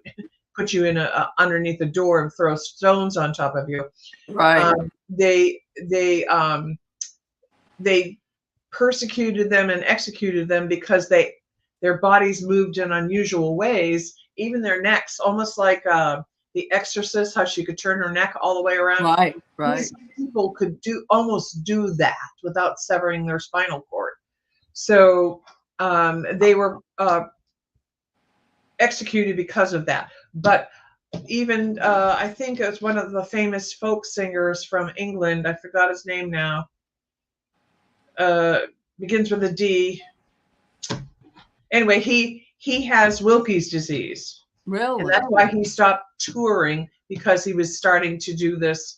in underneath a door and throw stones on top of you. Right. They persecuted them and executed them because their bodies moved in unusual ways, even their necks, almost like The Exorcist, how she could turn her neck all the way around. Right. These people could almost do that without severing their spinal cord. So they were executed because of that. But even I think it was one of the famous folk singers from England, I forgot his name now, begins with a D. Anyway, he has Wilkie's disease. Really? And that's why he stopped touring, because he was starting to do this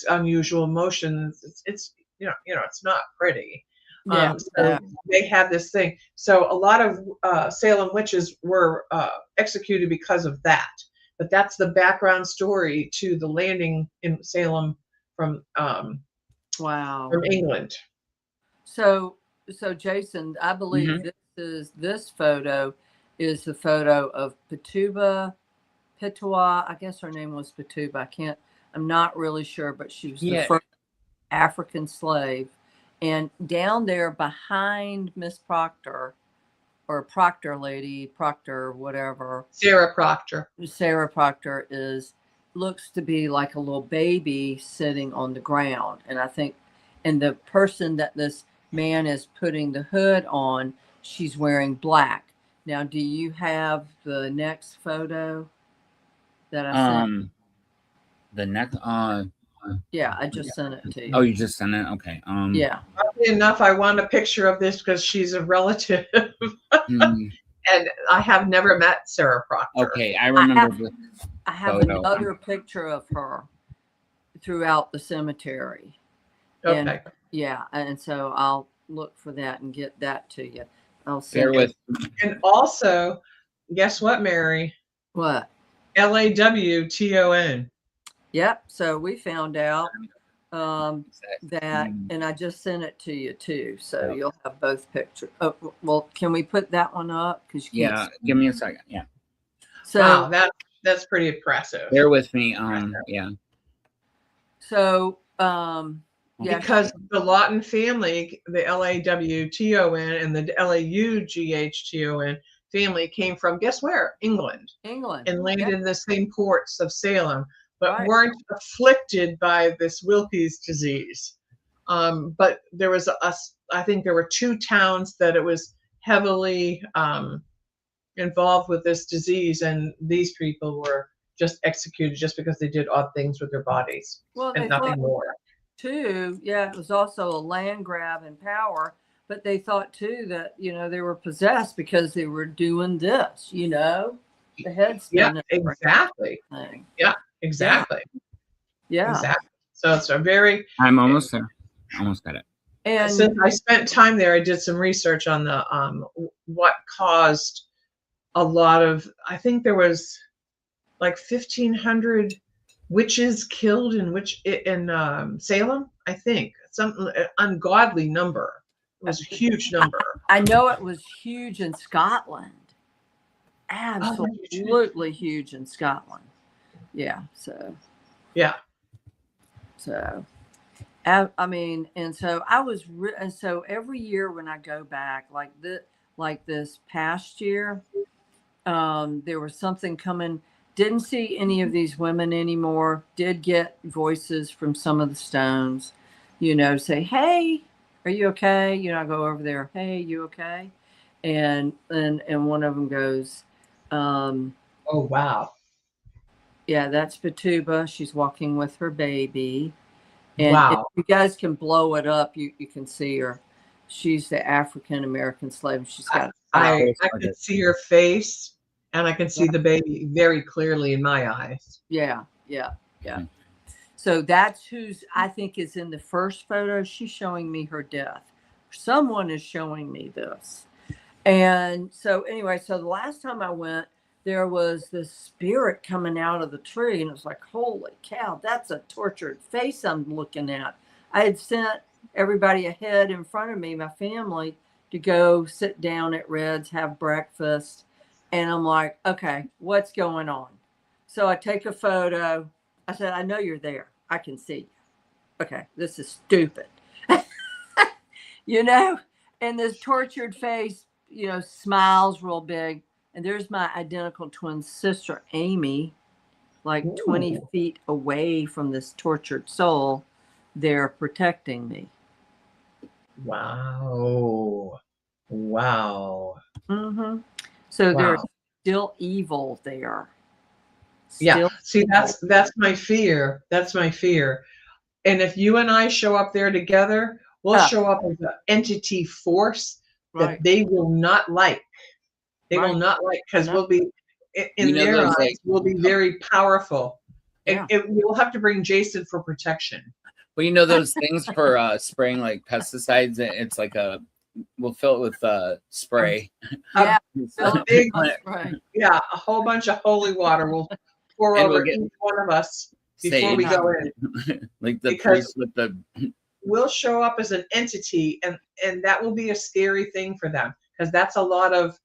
unusual motion. It's it's not pretty. Yeah. So they had this thing. So a lot of Salem witches were executed because of that. But that's the background story to the landing in Salem from England. So Jason, I believe this photo is the photo of Patuba. I guess her name was Patuba. I'm not really sure, but she was the first African slave. And down there behind Miss Proctor, or Proctor lady, Proctor, whatever. Sarah Proctor looks to be like a little baby sitting on the ground. And I think, and the person that this man is putting the hood on, she's wearing black. Now, do you have the next photo that I sent? The next yeah, I just sent it to you. Oh, you just sent it? Okay. Yeah. Oddly enough, I want a picture of this because she's a relative. And I have never met Sarah Proctor. Okay, I remember. I have another picture of her throughout the cemetery. Okay. And so I'll look for that and get that to you. I'll send it. And also, guess what, Mary? What? LAWTON. Yep. So we found out that, and I just sent it to you too. So you'll have both pictures. Oh, well, can we put that one up? Because give me a second. Yeah. So wow, that's pretty impressive. Bear with me. So because the Lawton family, the LAWTON and the LAUGHTON family came from, guess where? England. And landed in the same ports of Salem, but weren't afflicted by this Wilkie's disease. But there was I think there were 2 towns that it was heavily involved with this disease, and these people were just executed just because they did odd things with their bodies, and nothing more. Too, it was also a land grab and power, but they thought too that, they were possessed because they were doing this, the head Yeah, spin. exactly. Thing. Yeah, exactly. Yeah. Exactly. So it's a very. I'm almost there. Almost got it. And Since I spent time there, I did some research on the what caused a lot of. I think there was like 1,500 witches killed in Salem. I think some ungodly number. It was a huge number. I know it was huge in Scotland. Oh, Absolutely huge in Scotland. Yeah. So. Yeah. So. I mean, and so I was, and so every year when I go back, like this past year, there was something coming. Didn't see any of these women anymore. Did get voices from some of the stones, say, "Hey, are you okay?" I go over there, "Hey, you okay?" And one of them goes, Oh wow. "Yeah, that's Batuba. She's walking with her baby." And Wow. if you guys can blow it up, you can see her. She's the African American slave. She's got. I can see her face, and I can see the baby very clearly in my eyes. Yeah. So that's who's I think is in the first photo. She's showing me her death. Someone is showing me this. And so anyway, so the last time I went, there was this spirit coming out of the tree, and it was like, holy cow, that's a tortured face I'm looking at. I had sent everybody ahead in front of me, my family, to go sit down at Red's, have breakfast. And I'm like, okay, what's going on? So I take a photo. I said, I know you're there. I can see you. Okay, this is stupid. And this tortured face, smiles real big. And there's my identical twin sister, Amy, like 20 feet away from this tortured soul. They're protecting me. Wow. Wow. Mm-hmm. So there's still evil there. Yeah. See, that's my fear. That's my fear. And if you and I show up there together, we'll show up as an entity force that they will not like. They will not like, because we'll be in their eyes. We'll be very powerful. Yeah. We'll have to bring Jason for protection. Well, those things for spraying like pesticides. It's like we'll fill it with spray. Yeah. A big, a whole bunch of holy water will pour over each one of us before we go in. Like the priest with the. We'll show up as an entity, and that will be a scary thing for them, because that's a lot of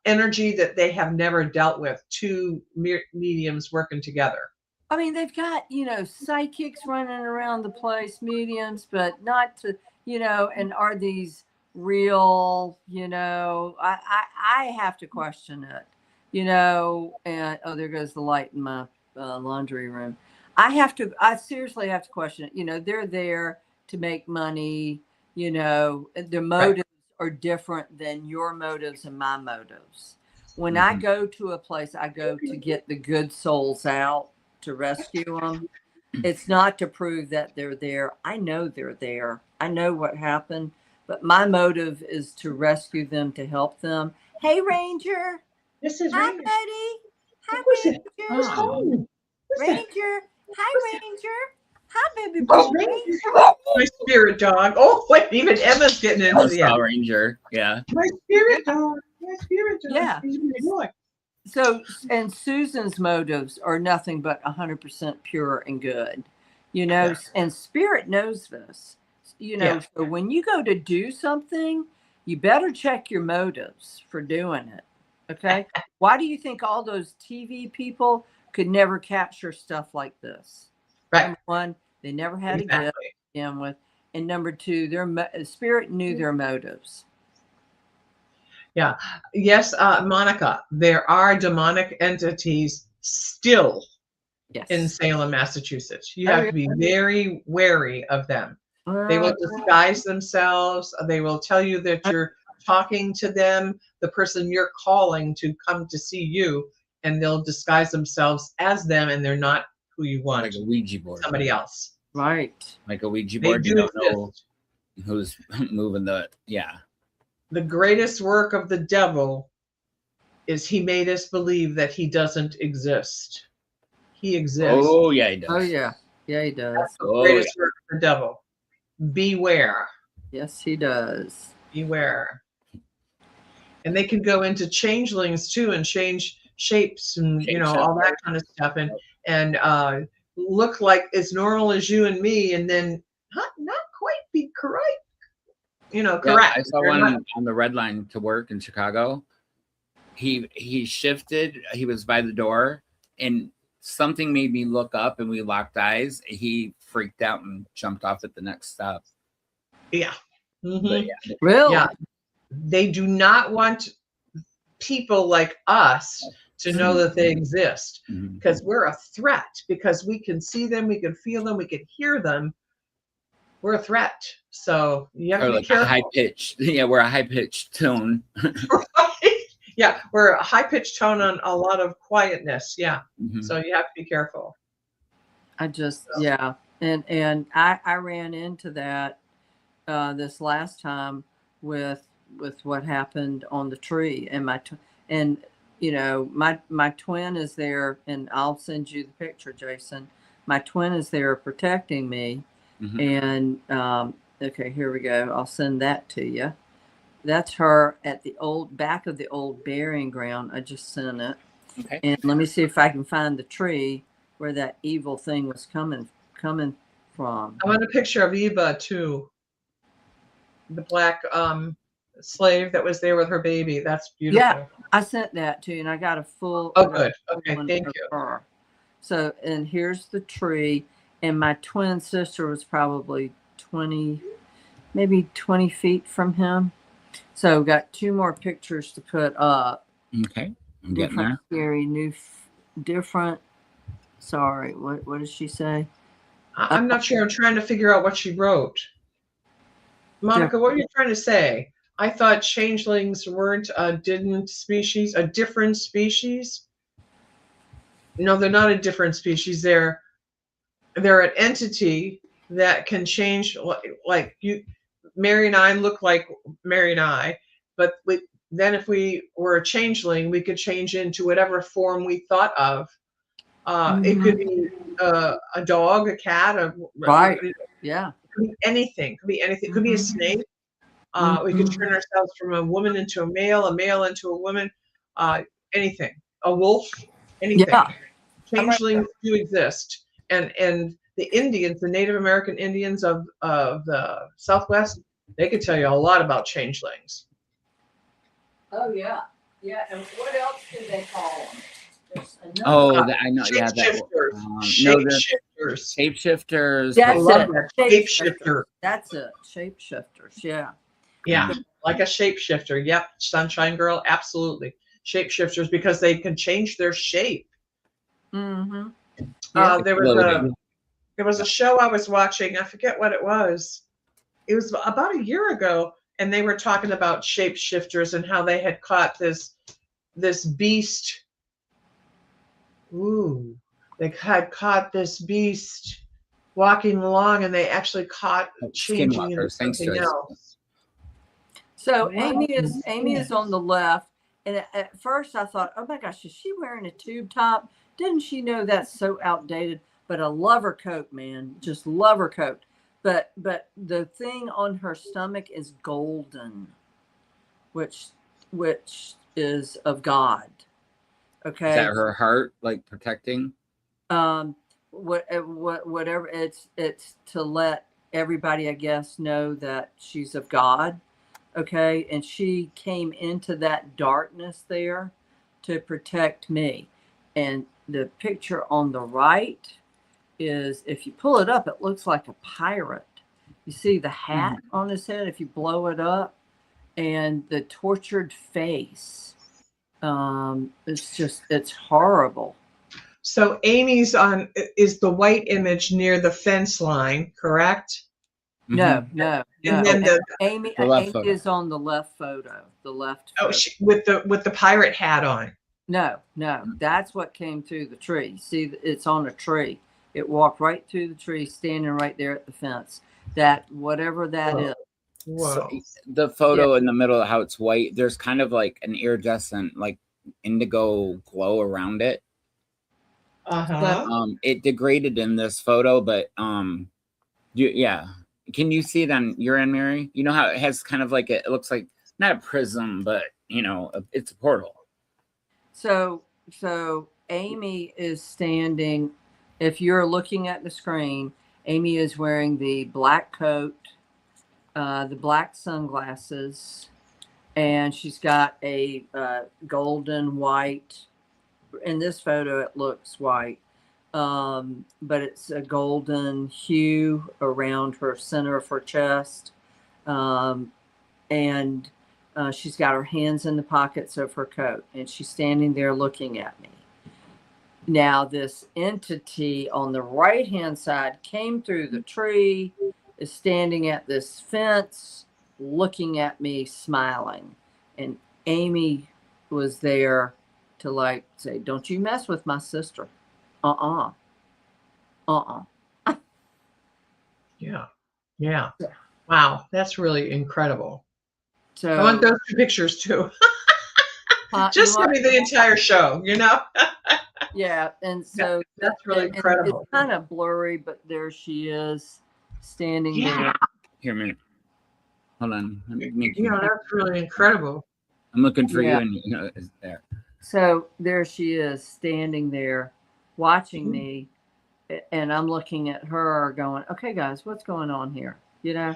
energy that they have never dealt with. Two mediums working together. I mean, they've got, psychics running around the place, mediums, but not to, and are these real, I have to question it, and there goes the light in my laundry room. I seriously have to question it. They're there to make money, their motives are different than your motives and my motives. When I go to a place, I go to get the good souls out, to rescue them. It's not to prove that they're there. I know they're there. I know what happened, but my motive is to rescue them, to help them. Hey, Ranger. This is Hi, Ranger. buddy. Hi, Ranger. Oh. Ranger. Hi, Ranger. Hi, baby boy. My spirit dog. Oh, wait, even Emma's getting into the Ranger. Yeah. My spirit dog. My spirit dog. Yeah. He's my boy. So, and Susan's motives are nothing but 100% pure and good, and Spirit knows this, so when you go to do something, you better check your motives for doing it. Okay. Why do you think all those TV people could never capture stuff like this? Right. Number one, they never had a gift to begin with. And number two, their Spirit knew their motives. Yeah. Yes, Monica, there are demonic entities still in Salem, Massachusetts. You have to be very wary of them. They will disguise themselves. They will tell you that you're talking to them, the person you're calling to come to see you, and they'll disguise themselves as them, and they're not who you want. Like a Ouija board. Somebody else. Right. Like a Ouija board. They do exist. who's moving the The greatest work of the devil is he made us believe that he doesn't exist. He exists. Oh yeah, he does. Oh yeah, yeah, he does. That's the Oh, greatest work of the devil. Beware. Yes, he does. Beware. And they can go into changelings too and change shapes and all that kind of stuff and look like as normal as you and me and then not quite be correct. Correct. I saw one on the Red Line to work in Chicago. He shifted. He was by the door, and something made me look up, and we locked eyes. He freaked out and jumped off at the next stop. Yeah. Mm-hmm. But yeah. Really? Yeah. They do not want people like us to know that they exist because we're a threat, because we can see them, we can feel them, we can hear them. We're a threat. So you have to be careful. High pitched. Yeah, we're a high pitched tone. Right? Yeah, we're a high pitched tone on a lot of quietness. Yeah. So you have to be careful. Yeah. And I ran into that this last time with what happened on the tree, and my twin is there, and I'll send you the picture, Jason. My twin is there protecting me, and okay, here we go. I'll send that to you. That's her at the back of the old burying ground. I just sent it. Okay. And let me see if I can find the tree where that evil thing was coming from. I want a picture of Eva too. The black slave that was there with her baby. That's beautiful. Yeah, I sent that to you, and I got a full. Oh, good. Okay, thank you. Her. So, and here's the tree, and my twin sister was probably 20 feet from him. So, got two more pictures to put up. Okay, I'm getting there. Scary, different. Sorry, what did she say? I'm not sure. I'm trying to figure out what she wrote. Monica, what are you trying to say? I thought changelings weren't a different species. No, they're not a different species. They're an entity that can change. Like you, Mary and I look like Mary and I, but then if we were a changeling, we could change into whatever form we thought of. It could be a dog, a cat, right. Yeah. It could be anything. It could be a snake. We could turn ourselves from a woman into a male into a woman, anything. A wolf, anything. Yeah. Changelings do exist. And the Indians, the Native American Indians of the Southwest, they could tell you a lot about changelings. Oh, yeah. Yeah. And what else do they call them? I know. Yeah, Shapeshifters. Shapeshifters. That's Shapeshifter. That's it. Shapeshifters. Yeah. Yeah, like a shapeshifter. Yep, Sunshine Girl. Absolutely, shapeshifters, because they can change their shape. Mm-hmm. Yeah. There was a show I was watching. I forget what it was. It was about a year ago, and they were talking about shapeshifters and how they had caught this beast. Ooh, they had caught this beast walking along, and they actually caught changing into something else. So Amy is on the left, and at first I thought, oh my gosh, is she wearing a tube top? Didn't she know that's so outdated? But I love her coat, man. Just love her coat. But the thing on her stomach is golden, which is of God. Okay. Is that her heart, like protecting? Whatever. It's to let everybody, I guess, know that she's of God. Okay. And she came into that darkness there to protect me. And the picture on the right is, if you pull it up, it looks like a pirate. You see the hat on his head if you blow it up, and the tortured face. It's horrible. So Amy's is the white image near the fence line, correct? No. And then Amy is on the left photo. The left. Oh, with the pirate hat on. No, that's what came through the tree. See, it's on a tree. It walked right through the tree, standing right there at the fence. That whatever that is. Whoa. the photo in the middle, how it's white, there's kind of like an iridescent, like indigo glow around it. It degraded in this photo, but yeah. Can you see it on your end, Mary? You know how it has kind of like it looks like not a prism, but you know, it's a portal. So Amy is standing. If you're looking at the screen, Amy is wearing the black coat, the black sunglasses, and she's got a golden white. In this photo, it looks white, but it's a golden hue around her center of her chest, and she's got her hands in the pockets of her coat, and she's standing there looking at me. Now, this entity on the right-hand side came through the tree, is standing at this fence, looking at me, smiling. And Amy was there to like say, "Don't you mess with my sister." Yeah. Yeah. Wow. That's really incredible. So I want those 2 pictures too. Just send me the entire show, you know? Yeah. And so that's really incredible. It's kind of blurry, but there she is standing there. Here a minute. Hold on. That's really incredible. I'm looking for you, and you know, it's there. So there she is standing there watching me, and I'm looking at her going, okay, guys, what's going on here? You know?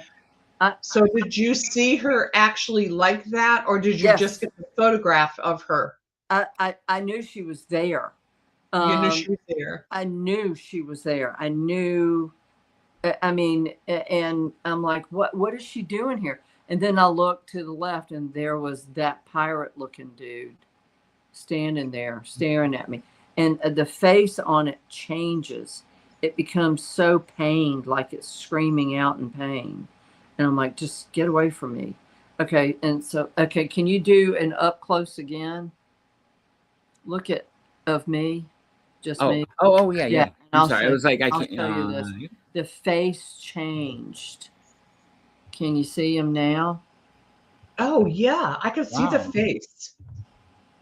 So did you see her actually like that, or did you just get the photograph of her? I knew she was there. You knew she was there. I knew she was there. I knew, I mean, and I'm like, what is she doing here? And then I looked to the left, and there was that pirate-looking dude standing there staring at me. And the face on it changes. It becomes so pained, like it's screaming out in pain. And I'm like, just get away from me. Okay. And so, okay, can you do an up close again? Look at of me, just me. Oh, yeah. I'm sorry. It was like, I'll show you this. The face changed. Can you see him now? Oh, yeah. I can see the face.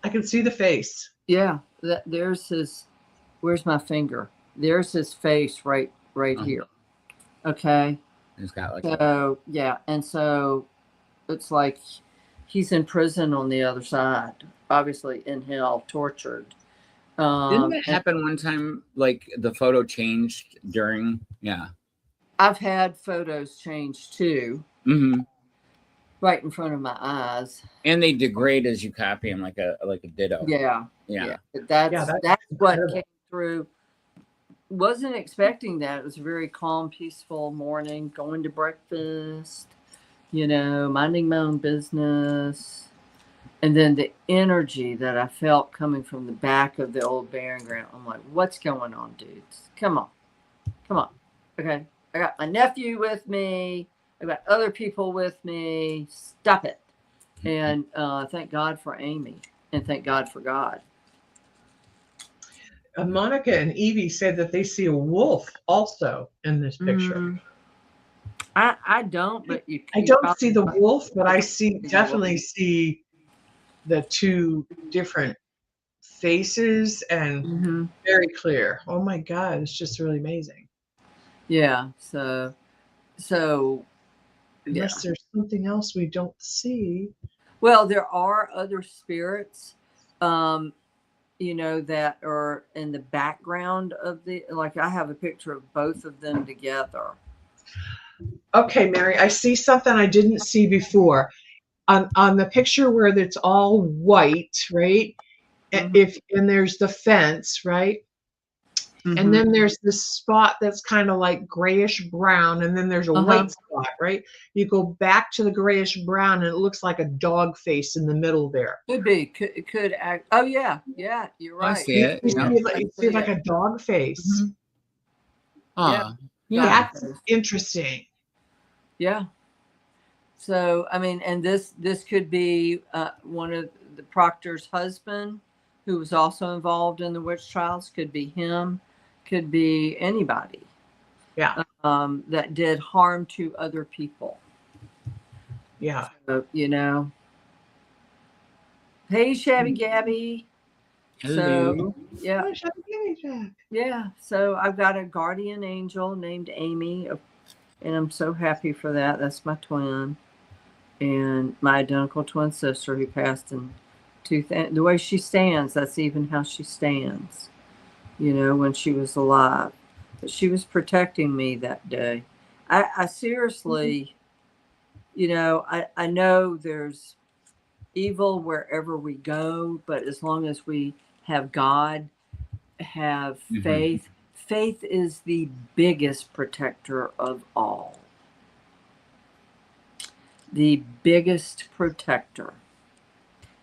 I can see the face. Yeah. There's his, where's my finger? There's his face right here. Okay. He's got like and so it's like he's in prison on the other side, obviously in hell, tortured. Didn't that happen one time? Like the photo changed during? Yeah. I've had photos change too, right in front of my eyes. And they degrade as you copy them, like a ditto. Yeah. That's what came through. Wasn't expecting that. It was a very calm, peaceful morning, going to breakfast, minding my own business. And then the energy that I felt coming from the back of the old burying ground. I'm like, what's going on, dudes? Come on. Okay. I got my nephew with me. I got other people with me. Stop it. And thank God for Amy, and thank God for God. Monica and Evie said that they see a wolf also in this picture. I don't, but I don't see the wolf, but I definitely see the 2 different faces and very clear. Oh my God, it's just really amazing. Yeah. So unless there's something else we don't see. Well, there are other spirits, that are in the background of like I have a picture of both of them together. Okay, Mary, I see something I didn't see before. On the picture where it's all white, right? And there's the fence, right? And then there's this spot that's kind of like grayish brown, and then there's a white spot, right? You go back to the grayish brown, and it looks like a dog face in the middle there. Could be. Could act. Oh yeah, you're right. I see it. You see like a dog face. Yeah, that's interesting. Yeah. So I mean, and this could be one of the Proctor's husband, who was also involved in the witch trials. Could be him. Could be anybody. Yeah. That did harm to other people. Yeah. So, you know. Hey, Shabby Gabby. Hello. So, yeah. Oh, Shabby Gabby Jack. Yeah. So I've got a guardian angel named Amy, and I'm so happy for that. That's my twin. And my identical twin sister who passed in the way she stands, that's even how she stands, you know, when she was alive. But she was protecting me that day. I seriously, you know, I know there's evil wherever we go, but as long as we have God, have faith, faith is the biggest protector of all. The biggest protector.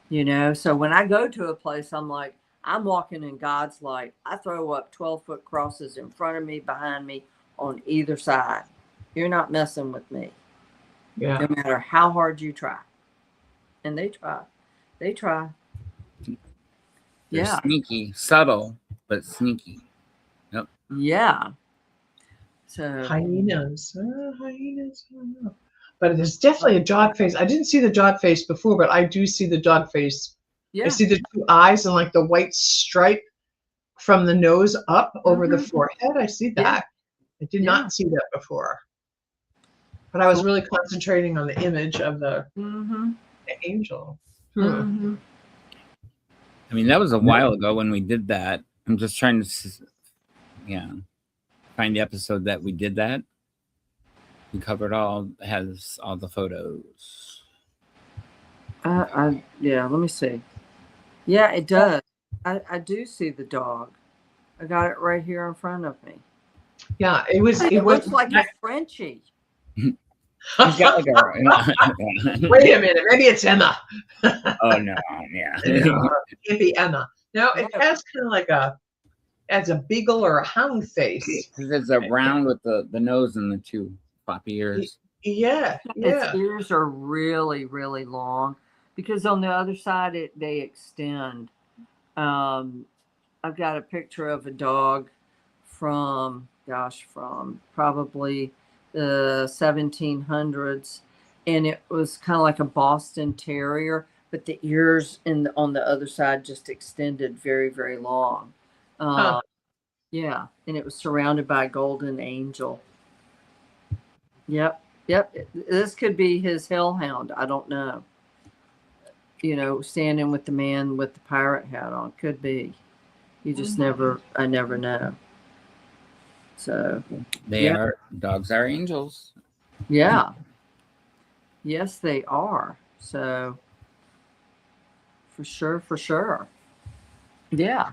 You know, so when I go to a place, I'm like, I'm walking in God's light. I throw up 12-foot crosses in front of me, behind me, on either side. You're not messing with me. Yeah. No matter how hard you try. And they try. They try. They're Yeah. sneaky, subtle, but sneaky. Yep. Yeah. So Hyenas. Hyenas. I don't know. But there's definitely a dog face. I didn't see the dog face before, but I do see the dog face. yeah. I see the two eyes and like the white stripe from the nose up over the forehead. I see that. I did not see that before. But I was really concentrating on the image of the angel. I mean, that was a while ago when we did that. I'm just trying to, find the episode that we did that. We covered has all the photos. Yeah, let me see. Yeah, it does. I do see the dog. I got it right here in front of me. Yeah, it looks like a Frenchie. He's got like Wait a minute, maybe it's Emma. Oh no, yeah. No, it can't be Emma. No, it has kind of like as a beagle or a hound face. Because it's a round with the nose and the two floppy ears. Yeah, yeah. Its ears are really, really long because on the other side they extend. I've got a picture of a dog from probably the 1700s, and it was kind of like a Boston Terrier, but the ears on the other side just extended very, very long. Yeah, and it was surrounded by a golden angel. Yep. This could be his hellhound. I don't know. You know, standing with the man with the pirate hat on. Could be. You just I never know. So dogs are angels. Yeah. Yes, they are. So for sure. Yeah.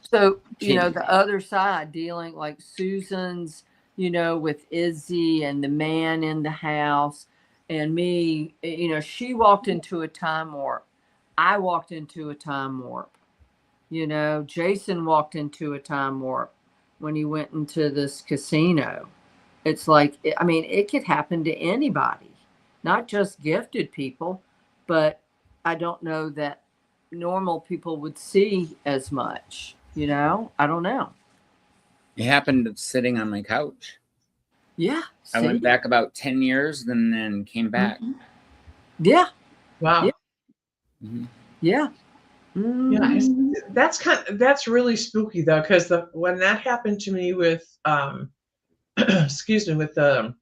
So, you know, the other side dealing like Susan's, you know, with Izzy and the man in the house and me, you know, she walked into a time warp. I walked into a time warp. You know, Jason walked into a time warp when he went into this casino. It's like, I mean, it could happen to anybody, not just gifted people, but I don't know that normal people would see as much, you know? I don't know. It happened sitting on my couch. Yeah. I went back about 10 years and then came back. Yeah. Wow. Yeah. Yeah. Yeah, that's really spooky though, because when that happened to me with excuse me, with the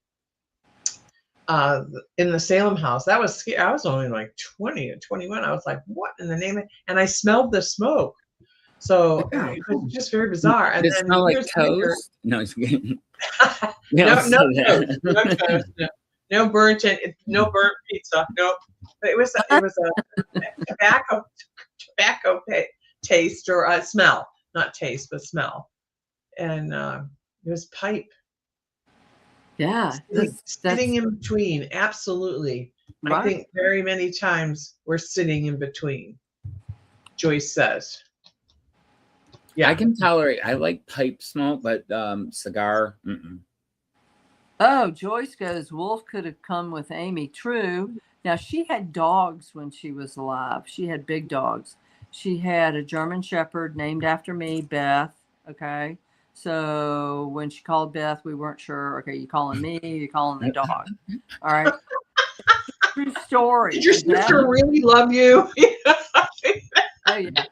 in the Salem house, that was scary. I was only like 20 or 21. I was like, what in the name of, and I smelled the smoke. So it was just very bizarre. And Did it smell like toast? No, it's good. No toast, no burnt pizza. Nope. But it was a tobacco taste or smell, not taste, but smell. And it was pipe. Yeah. Sitting in between. Absolutely. Right. I think very many times we're sitting in between, Joyce says. Yeah. I can tolerate, I like pipe smoke, but cigar, Oh, Joyce goes, Wolf could have come with Amy. True. Now, she had dogs when she was alive. She had big dogs. She had a German Shepherd named after me, Beth. Okay. So when she called Beth, we weren't sure. Okay, you calling me? You calling the dog? All right. True story. Did your sister really love you? Oh yeah.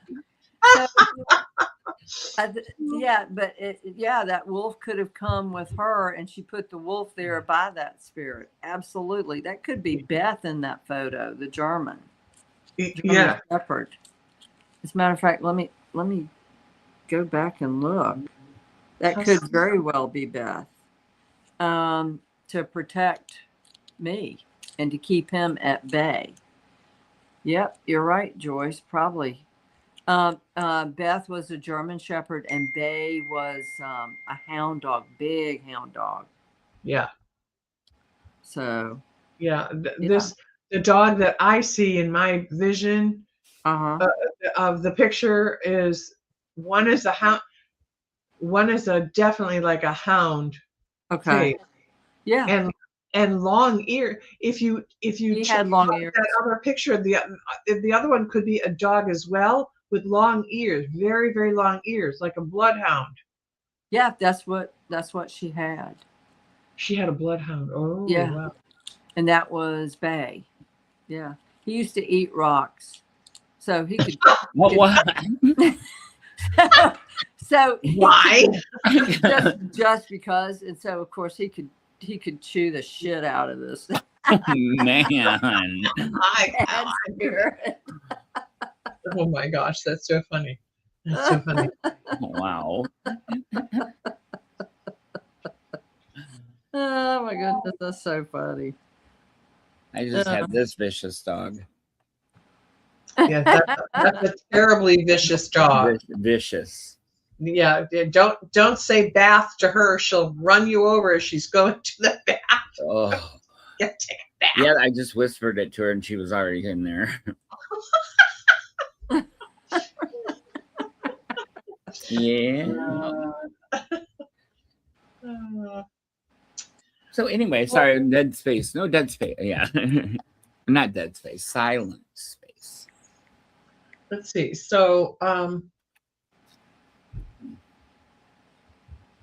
So, yeah, but that wolf could have come with her, and she put the wolf there by that spirit. Absolutely, that could be Beth in that photo, the German shepherd. As a matter of fact, let me go back and look. That could very well be Beth, to protect me and to keep him at bay. Yep, you're right, Joyce. Probably. Beth was a German Shepherd, and Bay was a hound dog, big hound dog. Yeah. So. Yeah, the dog that I see in my vision of the picture is one is a hound, one is definitely like a hound. Okay. Face. Yeah. And long ear. If you had long ears. That other picture, the other one could be a dog as well with long ears, very very long ears, like a bloodhound. Yeah, that's what she had. She had a bloodhound. Oh yeah. Wow. And that was Bay. Yeah, he used to eat rocks, so he could. What? So why? Just because, and so of course he could chew the shit out of this. Man. Oh my gosh, that's so funny. That's so funny. Wow. Oh my goodness, that's so funny. I just had this vicious dog. Yeah, that's a terribly vicious dog. Vicious. Yeah, don't say bath to her. She'll run you over as she's going to the bath. Oh. Yeah, take a bath. Yeah, I just whispered it to her and she was already in there. Yeah. So anyway, sorry, dead space. No dead space. Yeah. Not dead space. Silent space. Let's see. So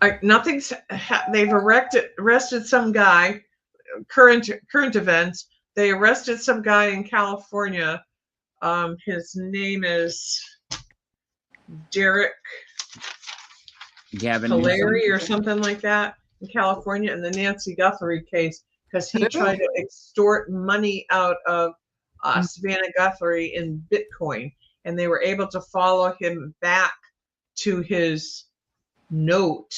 they've arrested some guy. Current events. They arrested some guy in California. His name is Derek Caleri or something like that in California, in the Nancy Guthrie case, because he tried to extort money out of Savannah Guthrie in Bitcoin, and they were able to follow him back to his note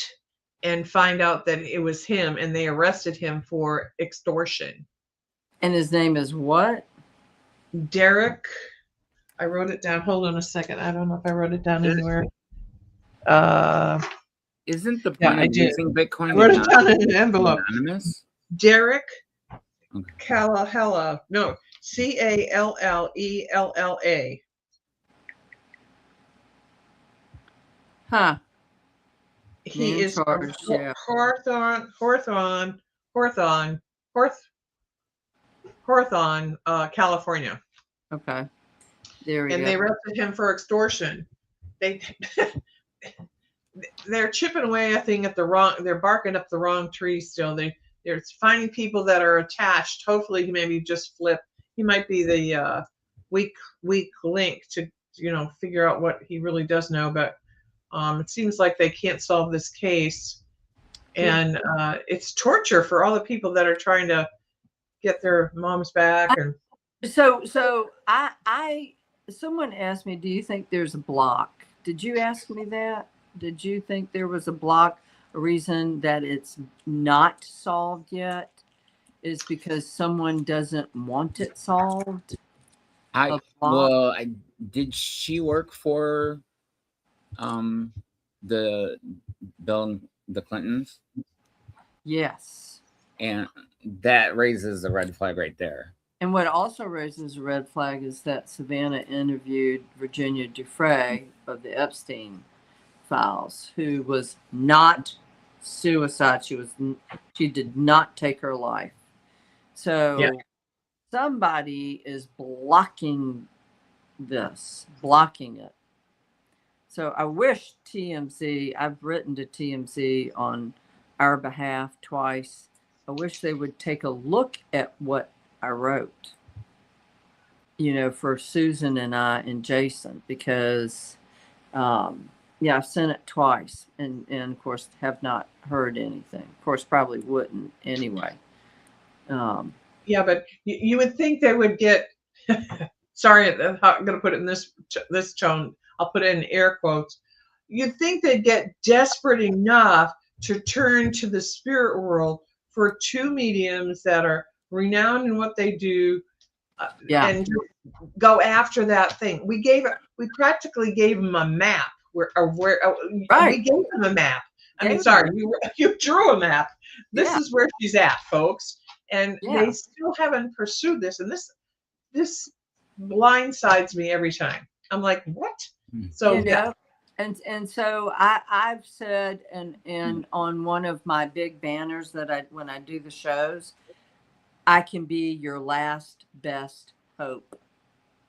and find out that it was him, and they arrested him for extortion. And his name is what? Derek. I wrote it down. Hold on a second. I don't know if I wrote it down anywhere. Isn't the point of using Bitcoin? I wrote it down in an envelope. Anonymous? Derek Callella. No, Callella. Huh. He is charged, Hawthorne, California. Okay. There we go. And they arrested him for extortion. They're chipping away, I think, they're barking up the wrong tree still. They're finding people that are attached. Hopefully he maybe just flip. He might be the weak link to, figure out what he really does know. But it seems like they can't solve this case. And it's torture for all the people that are trying to get their moms back. And so someone asked me, do you think there's a block? Did you ask me that? Did you think there was a block? A reason that it's not solved yet is because someone doesn't want it solved? Did she work for the Clintons? Yes. And that raises a red flag right there. And what also raises a red flag is that Savannah interviewed Virginia Dufresne of the Epstein files, who was not suicide. She did not take her life. So somebody is blocking it. So I wish TMZ, I've written to TMZ on our behalf twice. I wish they would take a look at what I wrote, for Susan and I and Jason, because, yeah, I've sent it twice and of course have not heard anything. Of course, probably wouldn't anyway. Yeah, but you would think they would get, sorry, I'm going to put it in this tone. I'll put it in air quotes. You'd think they'd get desperate enough to turn to the spirit world for two mediums that are renowned in what they do, and go after that thing. We practically gave them a map. We gave them a map. I mean, sorry, you drew a map. This is where she's at, folks. And they still haven't pursued this. And this blindsides me every time. I'm like, what? So and so I've said, and on one of my big banners that when I do the shows, I can be your last best hope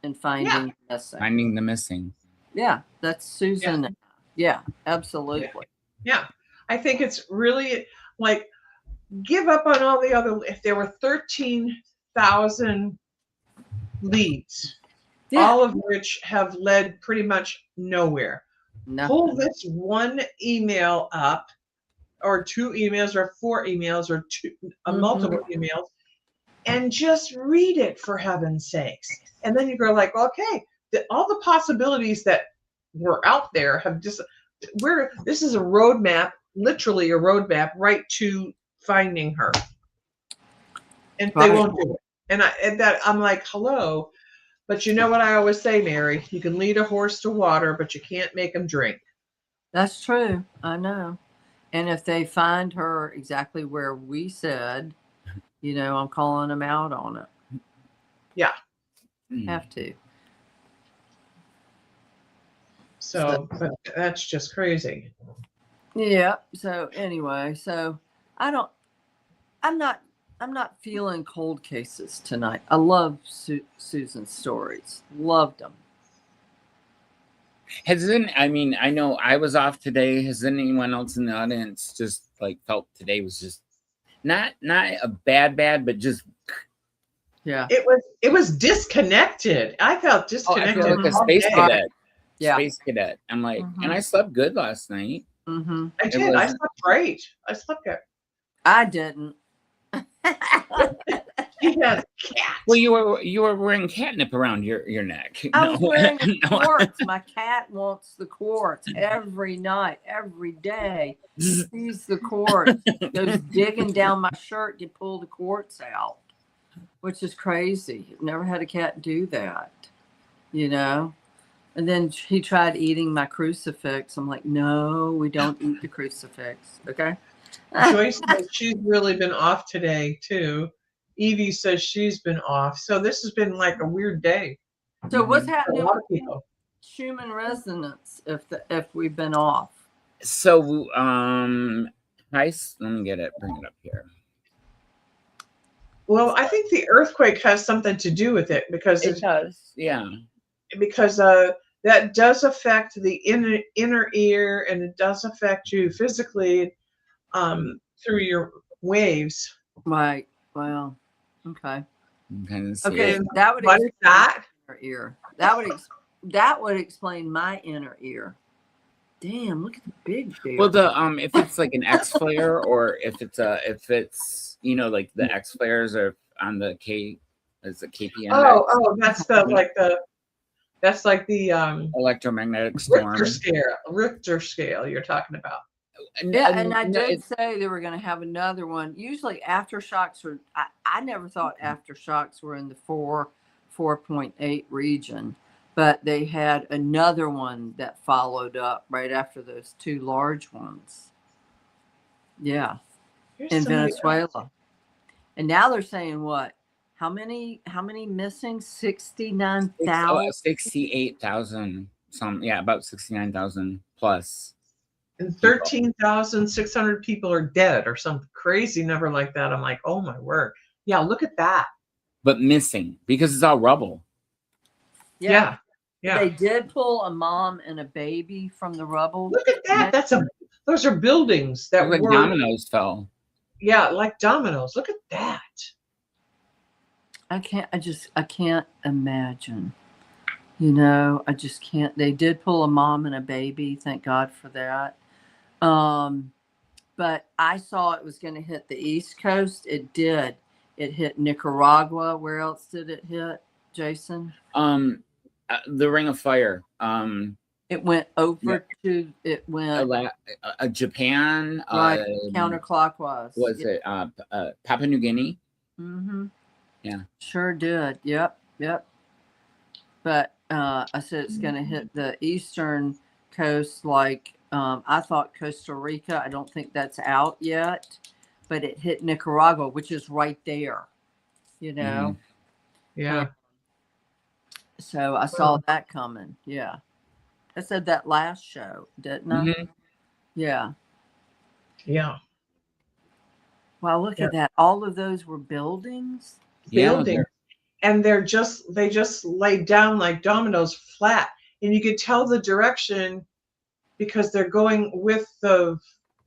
in finding the missing. Yeah, that's Susan. Yeah, absolutely. Yeah, I think it's really like, give up on all the other. If there were 13,000 leads, all of which have led pretty much nowhere. Nothing. Pull this one email up, or two emails, or four emails, or multiple emails, and just read it, for heaven's sakes. And then you go like, okay, all the possibilities that were out there have just, this is a roadmap, literally a roadmap right to finding her. And they won't do it. I'm like, hello. But you know what I always say, Mary? You can lead a horse to water, but you can't make him drink. That's true. I know. And if they find her exactly where we said, I'm calling them out on it. Yeah. Have to. So but that's just crazy. Yeah. So anyway, I'm not feeling cold cases tonight. I love Susan's stories. Loved them. I know I was off today. Has anyone else in the audience just felt today was just not a bad, but just it was disconnected. I felt disconnected. I feel like a space cadet. Yeah. Space cadet. I'm like, and I slept good last night. Mm-hmm. I did. I slept great. I slept good. I didn't. He has cats. Well, you were wearing catnip around your neck. I was wearing a quartz. My cat wants the quartz every night, every day. He sees the quartz, goes digging down my shirt to pull the quartz out, which is crazy. I've never had a cat do that, And then he tried eating my crucifix. I'm like, no, we don't eat the crucifix. Okay. Joyce says she's really been off today too. Evie says she's been off. So this has been like a weird day. So what's happening with people? Schumann resonance if we've been off? So let me get it, bring it up here. Well, I think the earthquake has something to do with it because it does. Yeah. Because that does affect the inner ear, and it does affect you physically through your waves. Right. Well, okay. Okay. That would what is that? Inner ear. That would explain my inner ear. Damn! Look at the big bear. Well, if it's like an X flare, or if it's like the X flares are on the K, is it KPN? Oh, that's like the electromagnetic storm. Richter scale you're talking about. Yeah, and I did say they were going to have another one. Usually aftershocks are, I never thought aftershocks were in the 4.8 region, but they had another one that followed up right after those two large ones. Yeah. In Venezuela. And now they're saying what? How many missing? 69,000? 68,000. About 69,000 plus. And 13,600 people are dead, or some crazy number like that. I'm like, oh my word. Yeah, look at that. But missing because it's all rubble. Yeah. They did pull a mom and a baby from the rubble. Look at that. Those are buildings that like dominoes fell. Yeah, like dominoes. Look at that. I can't imagine. You know, I just can't. They did pull a mom and a baby. Thank God for that. But I saw it was going to hit the East Coast. It did. It hit Nicaragua. Where else did it hit, Jason? The Ring of Fire. It went over to. It went Japan. right counterclockwise. Was it Papua New Guinea? Mm-hmm. Yeah. Sure did. Yep. But I said it's going to hit the eastern coast. Like I thought Costa Rica. I don't think that's out yet, but it hit Nicaragua, which is right there. You know. Yeah. So I saw that coming. Yeah. I said that last show, didn't I? Mm-hmm. Yeah. Yeah. Wow, look at that. All of those were buildings. Buildings. And they just laid down like dominoes flat. And you could tell the direction because they're going with the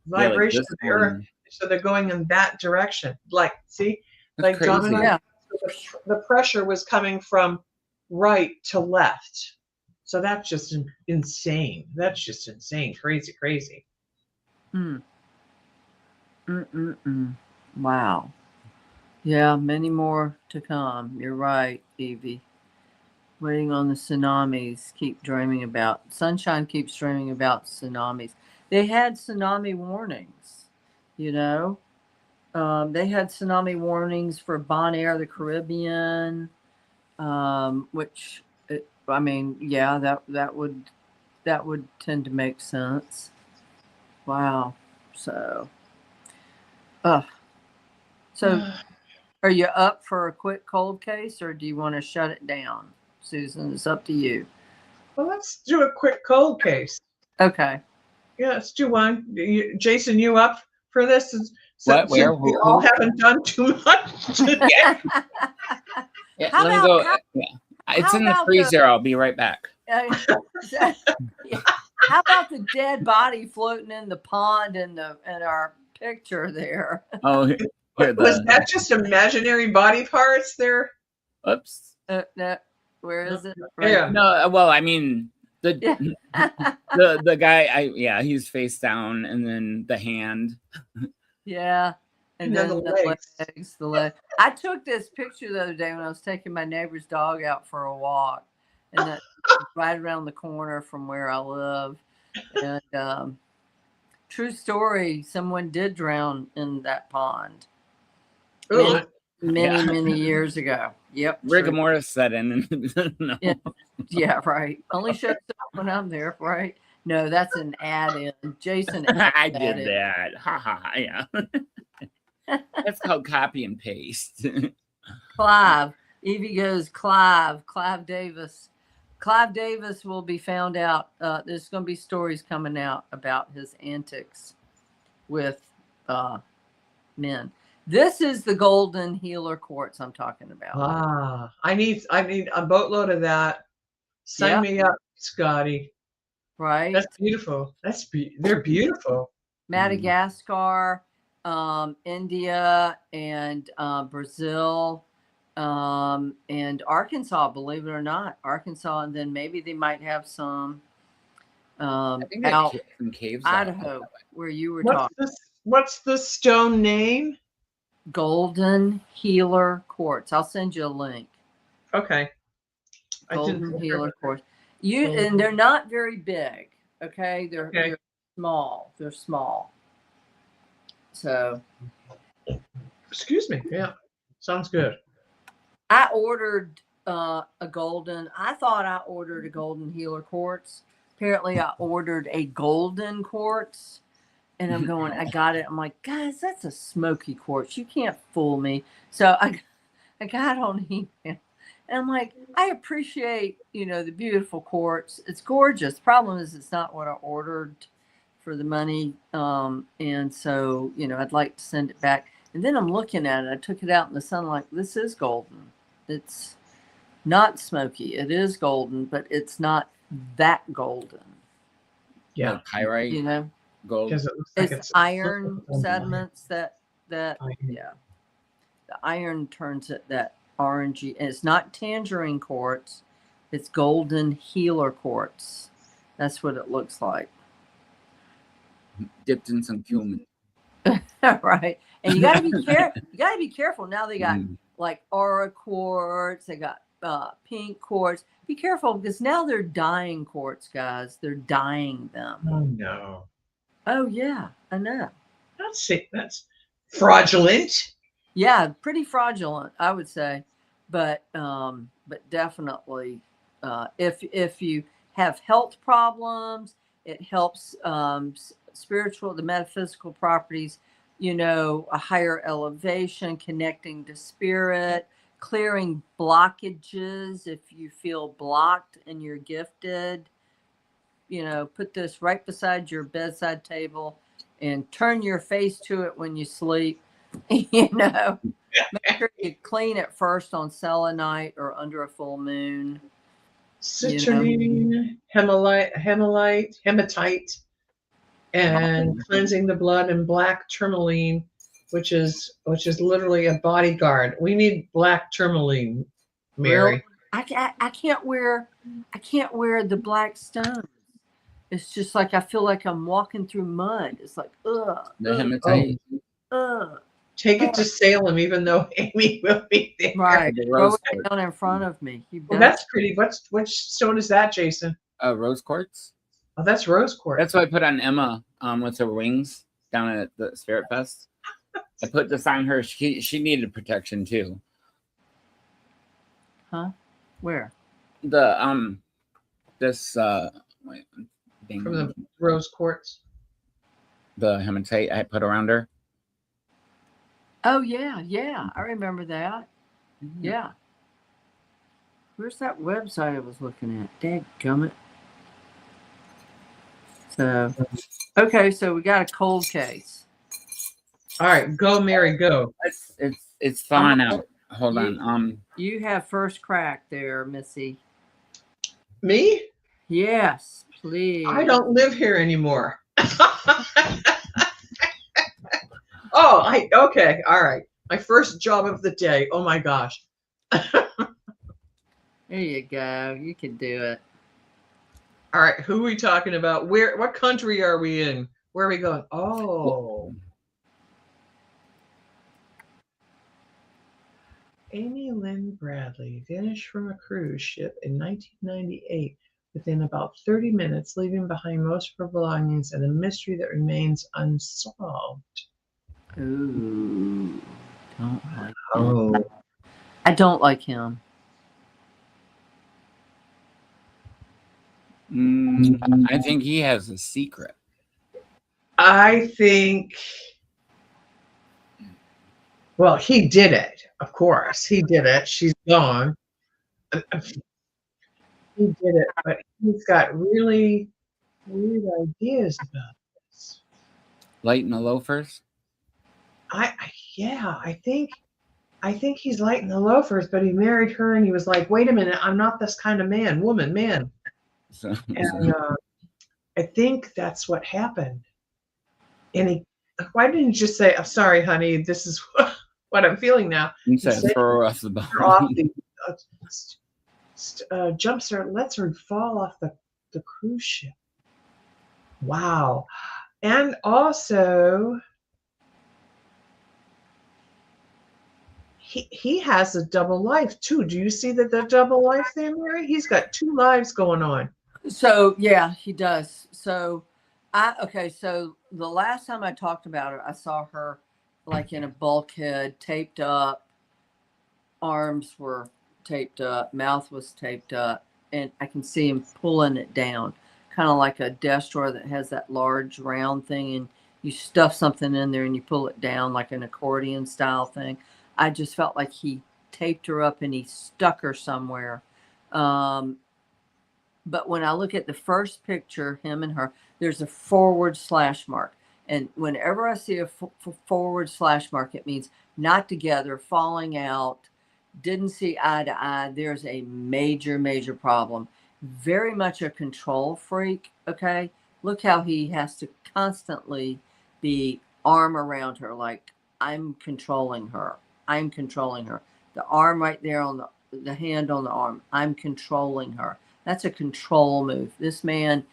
vibration of the earth. So they're going in that direction. Like, see? That's like crazy. dominoes. Yeah. The pressure was coming from right to left. So that's just insane. That's just insane. Crazy. Wow. Yeah, many more to come. You're right, Evie. Waiting on the tsunamis. Keep dreaming about. Sunshine keeps dreaming about tsunamis. They had tsunami warnings, you know. They had tsunami warnings for Bonaire, the Caribbean, which, I mean, yeah, that would tend to make sense. Wow. So, are you up for a quick cold case, or do you want to shut it down, Susan? It's up to you. Well, let's do a quick cold case. Okay. Yeah, let's do one. Jason, you up for this? What? Where? We all haven't done too much today. Yeah, let me go. It's in the freezer. I'll be right back. How about the dead body floating in the pond in our picture there? Oh, was that just imaginary body parts there? Oops. No, where is it? Right. Yeah. No. Well, I mean the guy. He's face down, and then the hand. Yeah. And then the legs. I took this picture the other day when I was taking my neighbor's dog out for a walk, and that's right around the corner from where I live. And true story, someone did drown in that pond many years ago. Yep. Rigor mortis set in. No. Yeah, right. Only shows up when I'm there, right? No, that's an add-in. Jason, I did that. Ha ha. Yeah. That's called copy and paste. Clive. Evie goes, Clive Davis. Clive Davis will be found out. There's going to be stories coming out about his antics with men. This is the golden healer quartz I'm talking about. I need a boatload of that. Sign me up, Scotty. Right. That's beautiful. They're beautiful. Madagascar, India, and Brazil, and Arkansas, believe it or not. Arkansas, and then maybe they might have some out in caves Idaho, where you were talking. What's the stone name? Golden Healer Quartz. I'll send you a link. Okay. Golden Healer Quartz. And they're not very big. Okay, they're small. They're small. So. Excuse me. Yeah, sounds good. I ordered I thought I ordered a golden healer quartz. Apparently, I ordered a golden quartz. And I'm going, I got it. I'm like, guys, that's a smoky quartz. You can't fool me. So I got on email. And I'm like, I appreciate, the beautiful quartz. It's gorgeous. Problem is, it's not what I ordered for the money. And so, I'd like to send it back. And then I'm looking at it. I took it out in the sunlight. This is golden. It's not smoky. It is golden, but it's not that golden. Yeah. Like pyrite. Gold. It's iron sediments that the iron turns it that orangey, and it's not tangerine quartz. It's golden healer quartz. That's what it looks like. Dipped in some cumin. Right. And you gotta be careful. You gotta be careful. Now they got Mm. like aura quartz, they got pink quartz. Be careful because now they're dyeing quartz, guys. They're dyeing them. Oh no. Oh yeah, I know. That's fraudulent. Yeah, pretty fraudulent, I would say. But definitely if you have health problems, it helps spiritual, the metaphysical properties, you know, a higher elevation, connecting to spirit, clearing blockages. If you feel blocked and you're gifted, you know, put this right beside your bedside table and turn your face to it when you sleep. You know, make sure you clean it first on selenite or under a full moon. Citrulline, hematite, and cleansing the blood, and black tourmaline, which is literally a bodyguard. We need black tourmaline, Mary. Really? I can't wear the black stones. It's just like I feel like I'm walking through mud. It's like The hematite. Take it to Salem, even though Amy will be there. Right. The Throw rose it quartz. down in front of me. Well, that's pretty. Which stone is that, Jason? Rose quartz. Oh, that's rose quartz. That's what I put on Emma with her wings down at the Spirit Fest. I put this on her. She needed protection too. Huh? Where? The this wait, dang, From the rose quartz. the hematite I put around her. Oh yeah. I remember that. Mhm. Yeah. Where's that website I was looking at? Dadgummit. So, okay, so we got a cold case. All right, go, Mary, go. It's thawing out. Hold on. You have first crack there, Missy. Me? Yes, please. I don't live here anymore. Okay, all right. My first job of the day. Oh my gosh. There you go. You can do it. All right, who are we talking about? What country are we in? Where are we going? Oh. Amy Lynn Bradley vanished from a cruise ship in 1998 within about 30 minutes, leaving behind most of her belongings and a mystery that remains unsolved. Ooh. Don't like him. Oh. I don't like him. I think he has a secret. I think, well, he did it, of course. He did it. She's gone. He did it, but he's got really weird ideas about this. Lighten the loafers. I think he's lighting the loafers, but he married her and he was like, wait a minute, I'm not this kind of man, man. So, And I think that's what happened. And why didn't you just say, I'm sorry, honey, this is what I'm feeling now. you said throw us the Her off bone. the jumps her, lets her fall off the cruise ship. Wow. And also, he has a double life too. Do you see the double life there, Mary? He's got two lives going on. So yeah, he does. So so the last time I talked about her, I saw her like in a bulkhead, taped up, arms were taped up, mouth was taped up, and I can see him pulling it down, kind of like a desk drawer that has that large round thing, and you stuff something in there and you pull it down like an accordion style thing. I just felt like he taped her up and he stuck her somewhere. But when I look at the first picture, him and her, there's a / mark. And whenever I see a / mark, it means not together, falling out, didn't see eye to eye. There's a major, major problem. Very much a control freak, okay? Look how he has to constantly be arm around her, like, I'm controlling her. I'm controlling her. The arm right there on the hand on the arm. I'm controlling her. That's a control move. This man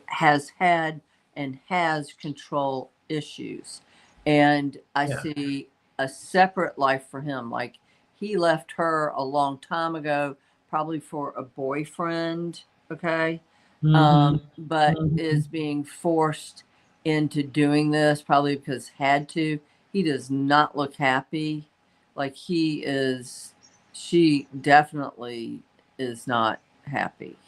has had and has control issues. And I see a separate life for him. Like he left her a long time ago, probably for a boyfriend. Okay. But is being forced into doing this probably because had to. He does not look happy. Like she definitely is not happy.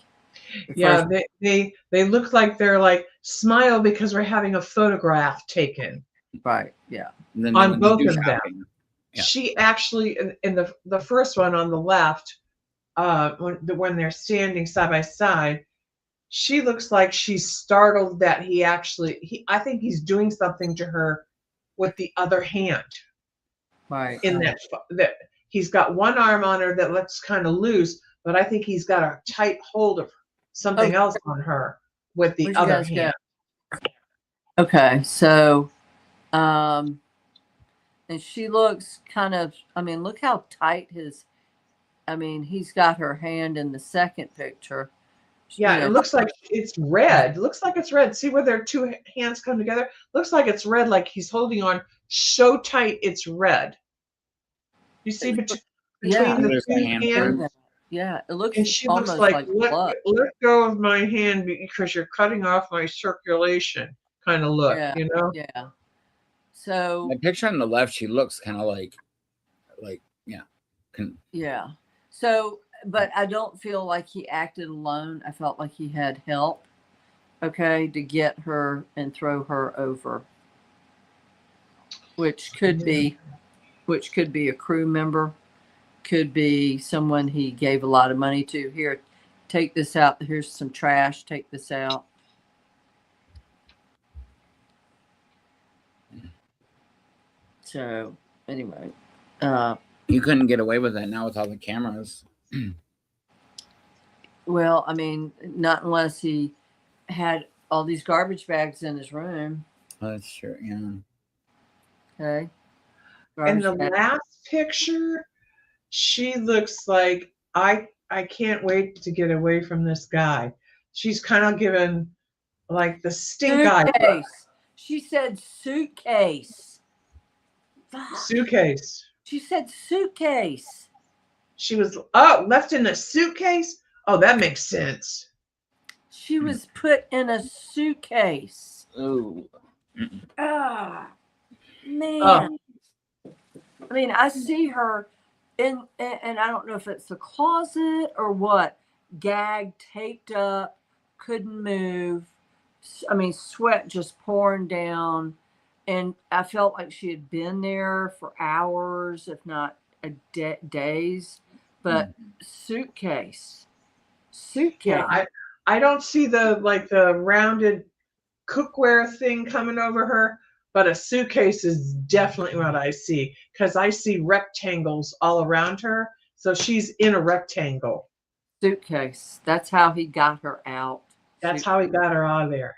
Yeah, they look like they're like, smile because we're having a photograph taken. Right. Yeah. On both of them. Yeah. She actually in the first one on the left, when they're standing side by side, she looks like she's startled that I think he's doing something to her with the other hand. Right. In that he's got one arm on her that looks kind of loose, but I think he's got a tight hold of something else on her with the other hand. Okay, so and she looks kind of, I mean, look how tight he's got her hand in the second picture. Yeah, it looks like it's red. It looks like it's red. See where their two hands come together? Looks like it's red, like he's holding on so tight it's red. You see between the two hands? Yeah, it looks. And she almost looks like let go of my hand because you're cutting off my circulation kind of look, you know? Yeah. So the picture on the left, she looks kind of like yeah. So, but I don't feel like he acted alone. I felt like he had help, okay, to get her and throw her over, which could be a crew member, could be someone he gave a lot of money to. Here, take this out. Here's some trash. Take this out. So anyway, you couldn't get away with that now with all the cameras. Well, I mean, not unless he had all these garbage bags in his room. Oh, that's true. Yeah. Okay. In the last picture, she looks like I can't wait to get away from this guy. She's kind of given like the stink eye look. She said suitcase. Suitcase. She said suitcase. She was left in a suitcase. Oh, that makes sense. She was put in a suitcase. Oh. Ah, man. I mean, I see her and I don't know if it's the closet or what, gagged, taped up, couldn't move. I mean, sweat just pouring down. And I felt like she had been there for hours, if not days. But suitcase. Yeah, I don't see the rounded cookware thing coming over her, but a suitcase is definitely what I see because I see rectangles all around her. So she's in a rectangle. Suitcase. That's how he got her out. That's how he got her out of there.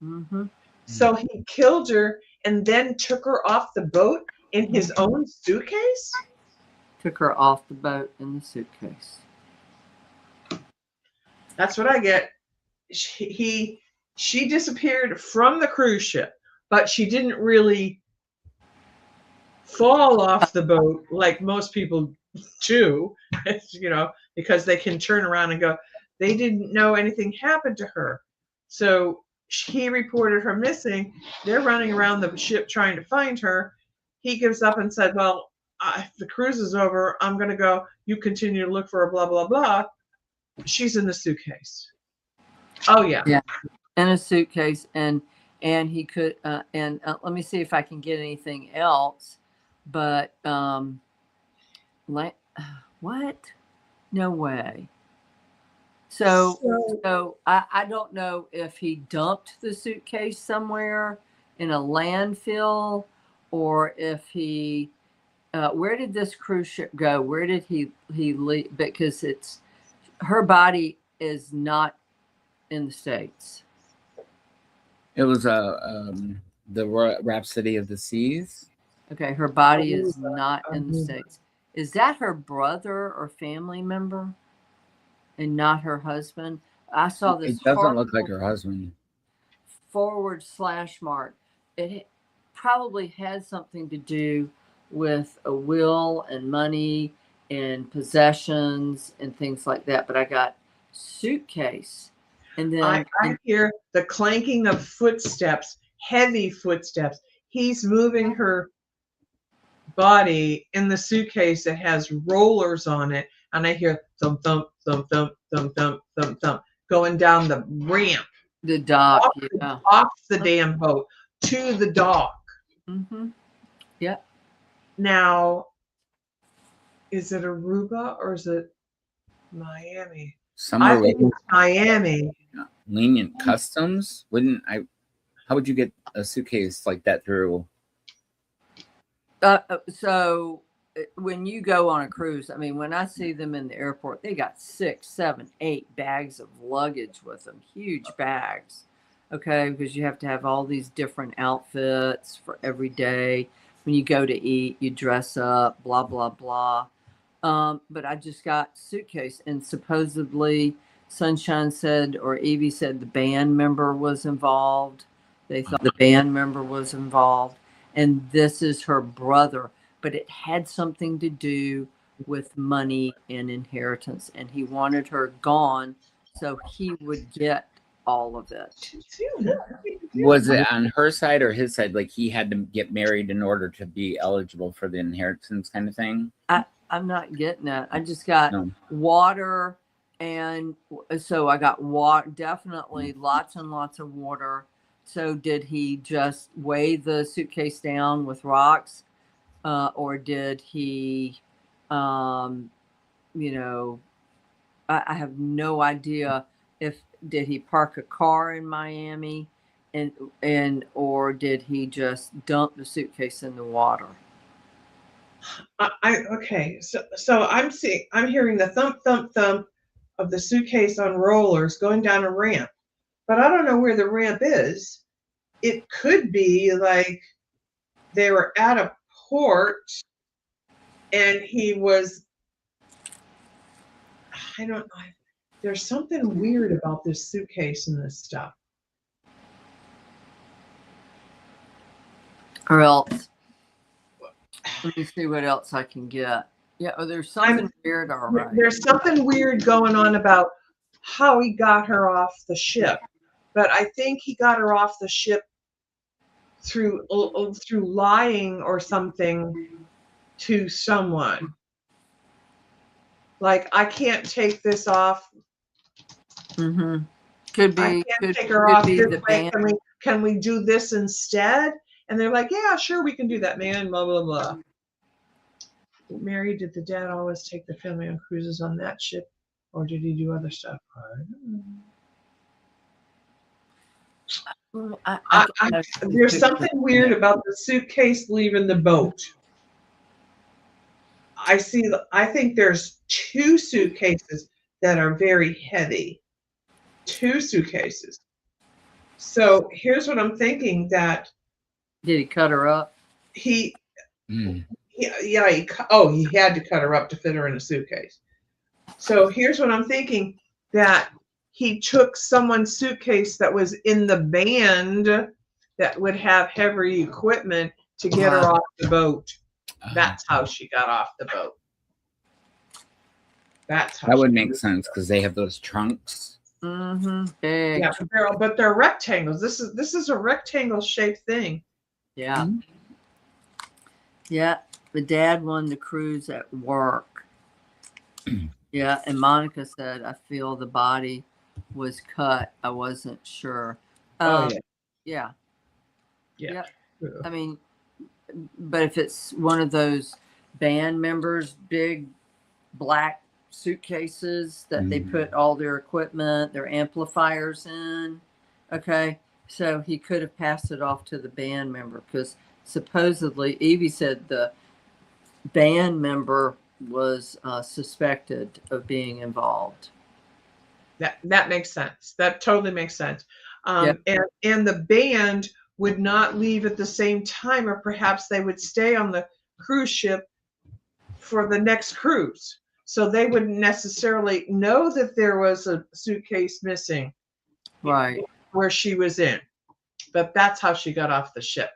Mm-hmm. So he killed her and then took her off the boat in his own suitcase? Took her off the boat in the suitcase. That's what I get. She disappeared from the cruise ship, but she didn't really fall off the boat like most people do, because they can turn around and go. They didn't know anything happened to her. So he reported her missing. They're running around the ship trying to find her. He gives up and said, well, the cruise is over. I'm going to go. You continue to look for her, blah, blah, blah. She's in the suitcase. Oh, yeah. Yeah, in a suitcase. And he could, let me see if I can get anything else. But, what? No way. So I don't know if he dumped the suitcase somewhere in a landfill or if he, where did this cruise ship go? Where did he leave? Because her body is not in the States. It was the Rhapsody of the Seas. Okay, her body is not in the States. Is that her brother or family member and not her husband? I saw this It doesn't look like her husband. / mark. It probably had something to do with a will and money and possessions and things like that. But I got suitcase. And then I hear the clanking of footsteps, heavy footsteps. He's moving her body in the suitcase that has rollers on it, and I hear thump, thump, thump, thump, thump, thump, thump, thump, going down the ramp. the dock. Off the damn boat to the dock. Mm-hmm. Yep. Now, is it Aruba or is it Miami? I think it's Miami. Lenient customs? How would you get a suitcase like that through? So when you go on a cruise, I mean, when I see them in the airport, they got 6, 7, 8 bags of luggage with them, huge bags. Okay, because you have to have all these different outfits for every day. When you go to eat, you dress up, blah, blah, blah. But I just got suitcase, and supposedly Sunshine said, or Evie said, the band member was involved. They thought the band member was involved, and this is her brother, but it had something to do with money and inheritance, and he wanted her gone so he would get all of it. Was it on her side or his side? Like he had to get married in order to be eligible for the inheritance kind of thing? I'm not getting it. I just got water, and so I got water, definitely lots and lots of water. So did he just weigh the suitcase down with rocks, or did he, I have no idea did he park a car in Miami, or did he just dump the suitcase in the water? Okay, so I'm hearing the thump, thump, thump of the suitcase on rollers going down a ramp, but I don't know where the ramp is. It could be like they were at a port and he was, I don't know. There's something weird about this suitcase and this stuff. Or else, let me see what else I can get. Yeah, there's something weird. All right. There's something weird going on about how he got her off the ship, but I think he got her off the ship through lying or something to someone. Like, I can't take this off. Mm-hmm. Could be. I can't take her off this way. Can we do this instead? And they're like, yeah, sure, we can do that, man. Blah blah blah. Mary, did the dad always take the family on cruises on that ship, or did he do other stuff? I don't know. There's something weird about the suitcase leaving the boat. I think there's 2 suitcases that are very heavy. 2 suitcases. So here's what I'm thinking, that did he cut her up? He had to cut her up to fit her in a suitcase. So here's what I'm thinking, that he took someone's suitcase that was in the band that would have heavy equipment to get her off the boat. That's how she got off the boat. That would make sense because they have those trunks. Mm-hmm. Yeah, but they're rectangles. This is a rectangle shaped thing. Yeah. Mm-hmm. Yeah. The dad won the cruise at work. Yeah. And Monica said, I feel the body was cut. I wasn't sure. Yeah. I mean, but if it's one of those band members, big black suitcases that they put all their equipment, their amplifiers in. Okay. So he could have passed it off to the band member, because supposedly Evie said the band member was suspected of being involved. That makes sense. That totally makes sense. And the band would not leave at the same time, or perhaps they would stay on the cruise ship for the next cruise. So they wouldn't necessarily know that there was a suitcase missing Right. where she was in. But that's how she got off the ship.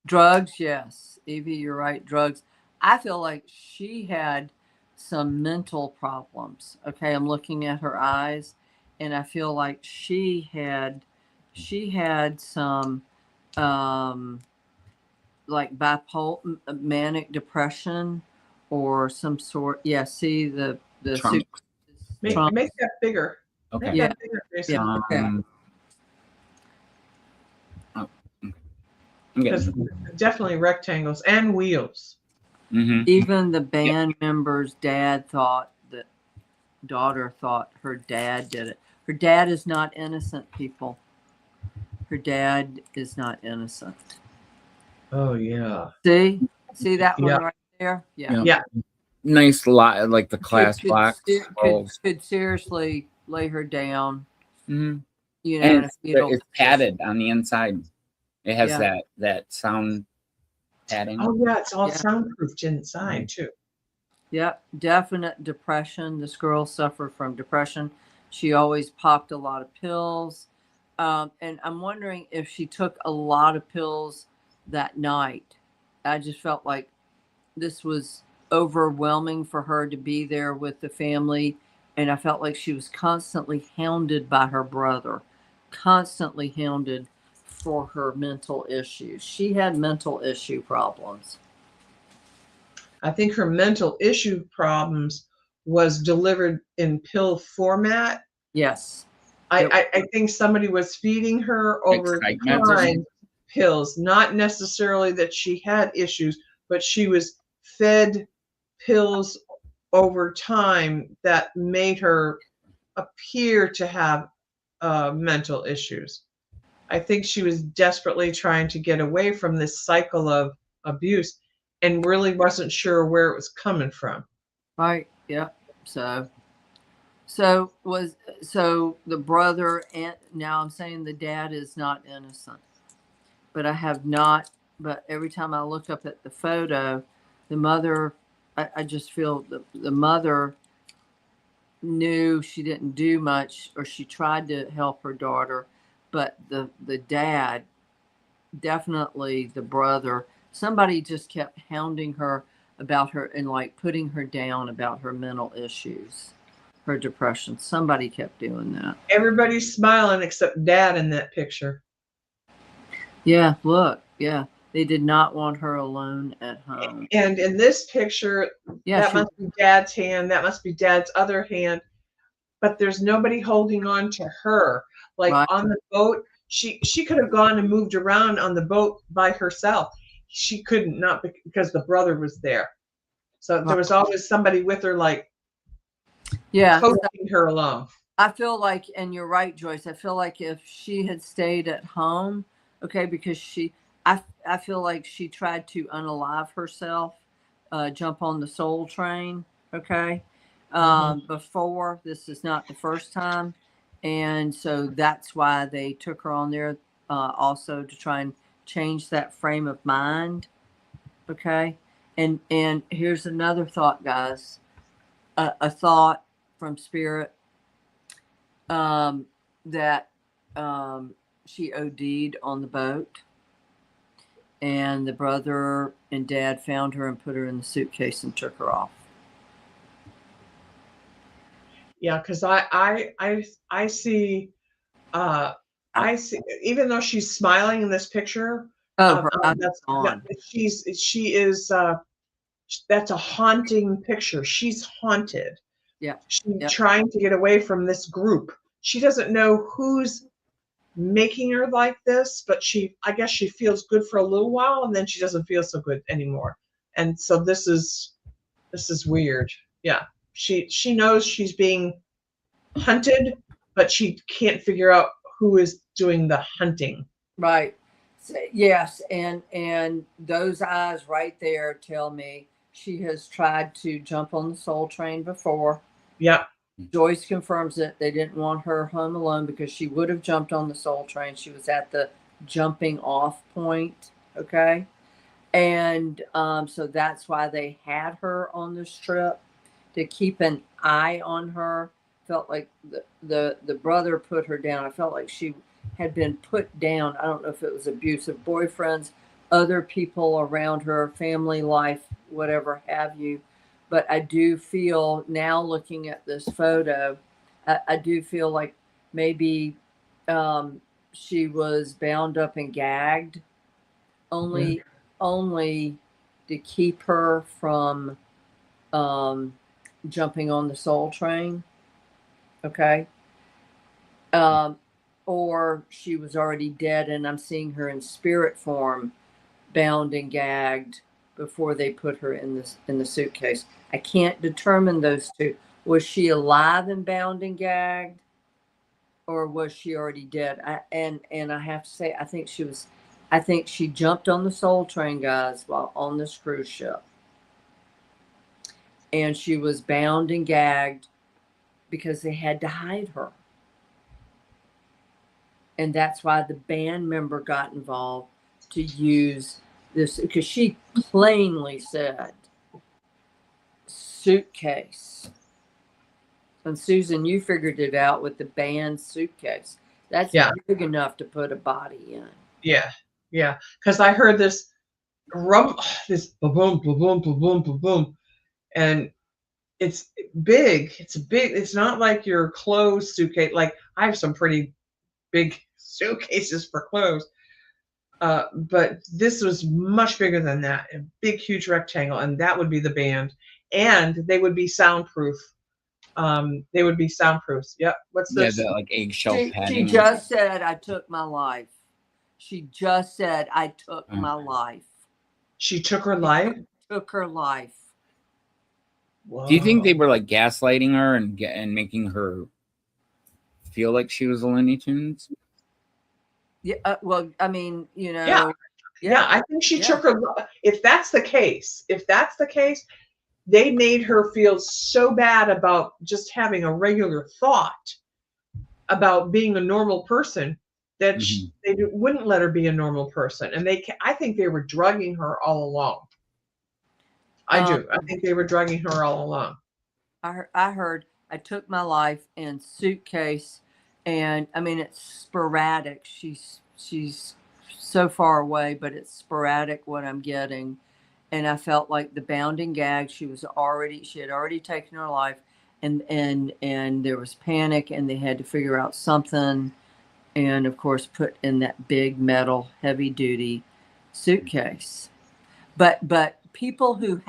Drugs, yes. Evie, you're right. Drugs. I feel like she had some mental problems. Okay, I'm looking at her eyes, and I feel like she had some like bipolar, manic depression, or some sort. Yeah, see the Trauma. Make that bigger. Okay. Make that bigger, Jason. Yeah. Okay. Oh, I'm Because getting. definitely rectangles and wheels. Mm-hmm. Even the band member's dad thought that daughter thought her dad did it. Her dad is not innocent, people. Her dad is not innocent. Oh yeah. See that one Yeah. right there? Yeah. Yeah. Nice lot, like the class Could, box. could seriously lay her down. Mm-hmm. You know, And in a fetal it's position. padded on the inside. It has Yeah. that sound padding. Oh yeah, it's all Yeah. soundproofed inside too. Yep, definite depression. This girl suffered from depression. She always popped a lot of pills. And I'm wondering if she took a lot of pills that night. I just felt like this was overwhelming for her to be there with the family. And I felt like she was constantly hounded by her brother, constantly hounded for her mental issues. She had mental issue problems. I think her mental issue problems was delivered in pill format. Yes. I think somebody was feeding her over Excitement or time pills, not necessarily that she had issues, but she was fed pills over time that made her appear to have mental issues. I think she was desperately trying to get away from this cycle of abuse and really wasn't sure where it was coming from. Right. Yeah. So the brother, and now I'm saying the dad is not innocent, but I have not. But every time I look up at the photo, the mother, I just feel the mother knew she didn't do much, or she tried to help her daughter, but the dad, definitely the brother, somebody just kept hounding her about her and like putting her down about her mental issues, her depression. Somebody kept doing that. Everybody's smiling except Dad in that picture. Yeah, look, yeah. They did not want her alone at home. And in this picture, Yeah, that must be Dad's hand. That must be Dad's other hand. But there's nobody holding on to her. Like Right. on the boat, she could have gone and moved around on the boat by herself. She couldn't, not because the brother was there. So there was always somebody with her, like coaching her along. I feel like, and you're right, Joyce, I feel like if she had stayed at home, okay, because I feel like she tried to unalive herself, jump on the soul train, okay, before. This is not the first time. And so that's why they took her on there also to try and change that frame of mind, okay? And here's another thought, guys, a thought from Spirit, that she OD'd on the boat, and the brother and dad found her and put her in the suitcase and took her off. Yeah, because I see even though she's smiling in this picture, Her eyes are gone. that's a haunting picture. She's haunted. Yeah. She's trying to get away from this group. She doesn't know who's making her like this, but I guess she feels good for a little while, and then she doesn't feel so good anymore. And so this is weird. Yeah. She knows she's being hunted, but she can't figure out who is doing the hunting. Right. Yes, and those eyes right there tell me she has tried to jump on the soul train before. Yeah. Joyce confirms it. They didn't want her home alone because she would have jumped on the soul train. She was at the jumping off point, okay? And so that's why they had her on this trip, to keep an eye on her. Felt like the brother put her down. I felt like she had been put down. I don't know if it was abusive boyfriends, other people around her, family life, whatever have you. But I do feel now, looking at this photo, I do feel like maybe she was bound up and gagged, only to keep her from jumping on the soul train. Okay. Or she was already dead, and I'm seeing her in spirit form, bound and gagged, before they put her in the suitcase. I can't determine those two. Was she alive and bound and gagged, or was she already dead? And I have to say, I think she jumped on the soul train, guys, while on this cruise ship. And she was bound and gagged because they had to hide her. And that's why the band member got involved to use this, because she plainly said suitcase. And Susan, you figured it out with the band suitcase. That's big enough to put a body in. Yeah. Yeah. Because I heard this this boom, boom, boom, boom, boom, boom, boom. And it's big. It's not like your clothes suitcase. Like, I have some pretty big suitcases for clothes. But this was much bigger than that. A big, huge rectangle. And that would be the band. And they would be soundproof. They would be soundproofs. Yep. What's this? Yeah, the like eggshell padding. She just said, I took my life. She just said, I took my life. She took her life? Took her life. Whoa. Do you think they were like gaslighting her and making her feel like she was a Looney Tunes? Yeah. Well, I mean, you know. Yeah. I think she took her. If that's the case, they made her feel so bad about just having a regular thought about being a normal person that they wouldn't let her be a normal person. And I think they were drugging her all along. I do. I think they were drugging her all along. I heard I took my life in suitcase, and I mean, it's sporadic. She's so far away, but it's sporadic what I'm getting. And I felt like the bound and gag, she had already taken her life, and there was panic, and they had to figure out something, and of course put in that big metal heavy duty suitcase. But people who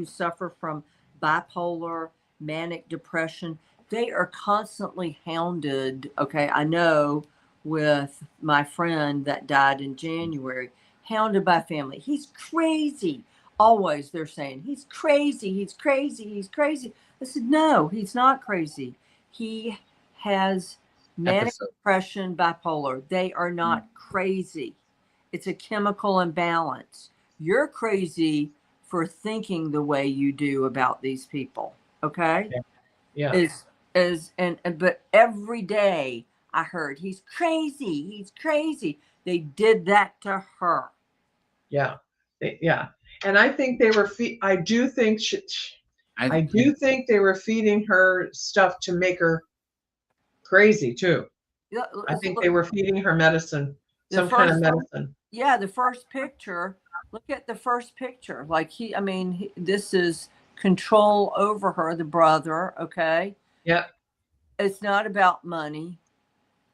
suffer from bipolar, manic depression, they are constantly hounded. Okay, I know with my friend that died in January, hounded by family. He's crazy. Always they're saying, he's crazy, he's crazy, he's crazy. I said, no, he's not crazy. He has manic depression, bipolar. They are not crazy. It's a chemical imbalance. You're crazy for thinking the way you do about these people. Okay? Yeah. But every day I heard, he's crazy, he's crazy. They did that to her. Yeah. Yeah. And I think they were I do think they were feeding her stuff to make her crazy too. Yeah, I think they were feeding her medicine, kind of medicine. Yeah, the first picture. Look at the first picture. Like this is control over her, the brother. Okay. Yeah. It's not about money,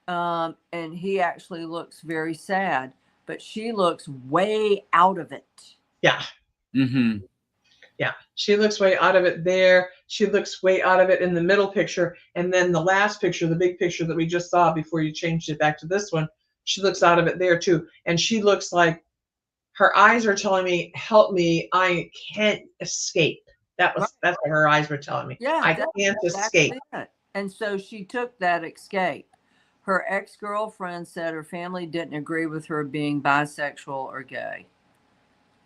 and he actually looks very sad, but she looks way out of it. Yeah. Mm-hmm. Yeah. She looks way out of it there. She looks way out of it in the middle picture. And then the last picture, the big picture that we just saw before you changed it back to this one, she looks out of it there too. And she looks like her eyes are telling me, help me. I can't escape. That's what her eyes were telling me. Yeah. I can't escape. And so she took that escape. Her ex-girlfriend said her family didn't agree with her being bisexual or gay.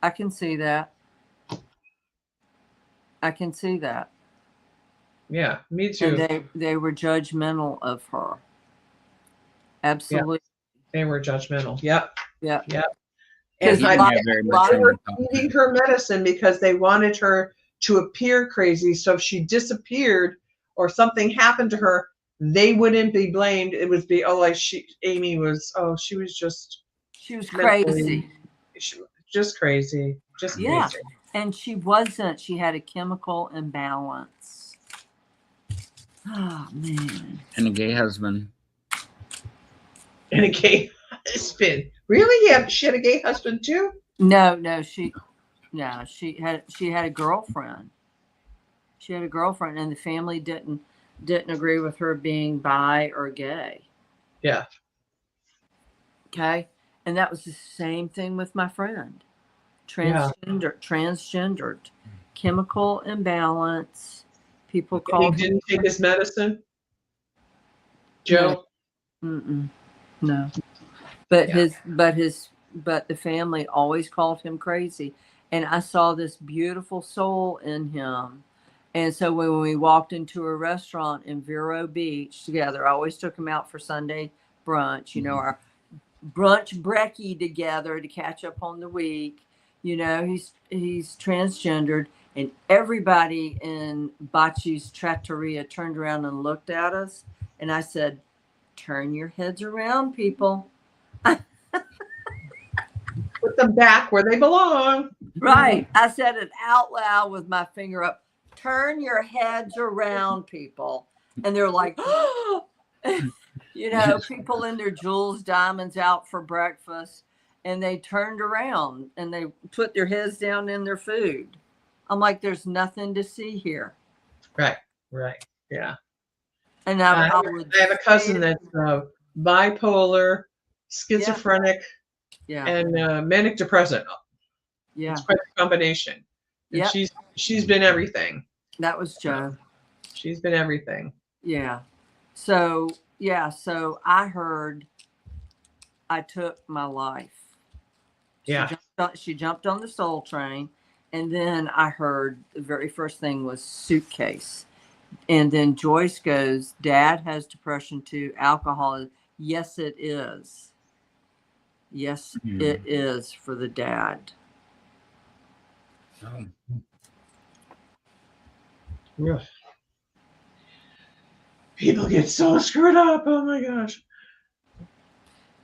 I can see that. Yeah, me too. And they were judgmental of her. Absolutely. Yeah, they were judgmental. Yep. Yeah. Yep. And He I didn't have very much they on were the feeding her medicine because they wanted her to appear crazy. So if she disappeared or something happened to her, they wouldn't be blamed. It would be, oh, like Amy was, oh, she was just She was mentally, crazy. just crazy, just Yeah. crazy. And she wasn't. She had a chemical imbalance. Oh, man. and a gay husband. And a gay husband. Really? Yeah, she had a gay husband too? No, she had a girlfriend. She had a girlfriend, and the family didn't agree with her being bi or gay. Yeah. Okay. And that was the same thing with my friend. Transgendered, chemical imbalance. People He called didn't take his medicine? No. Joe? No. But Yeah. but the family always called him crazy. And I saw this beautiful soul in him. And so when we walked into a restaurant in Vero Beach together, I always took him out for Sunday brunch, our brunch brekkie together to catch up on the week. He's transgendered, and everybody in Bachi's trattoria turned around and looked at us. And I said, turn your heads around, people. Put them back where they belong. Right. I said it out loud with my finger up. Turn your heads around, people. And they're like, oh, people in their jewels, diamonds out for breakfast. And they turned around and they put their heads down in their food. I'm like, there's nothing to see here. Right. Yeah. And I have a cousin that's bipolar, schizophrenic, and manic depressant. Yeah. It's quite a combination. And she's been everything. That was Joe. She's been everything. Yeah. So I heard I took my life. She jumped on the soul train, and then I heard the very first thing was suitcase. And then Joyce goes, Dad has depression too, alcohol. Yes, it is. Yes, it is for the dad. Oh. Yeah. People get so screwed up. Oh my gosh.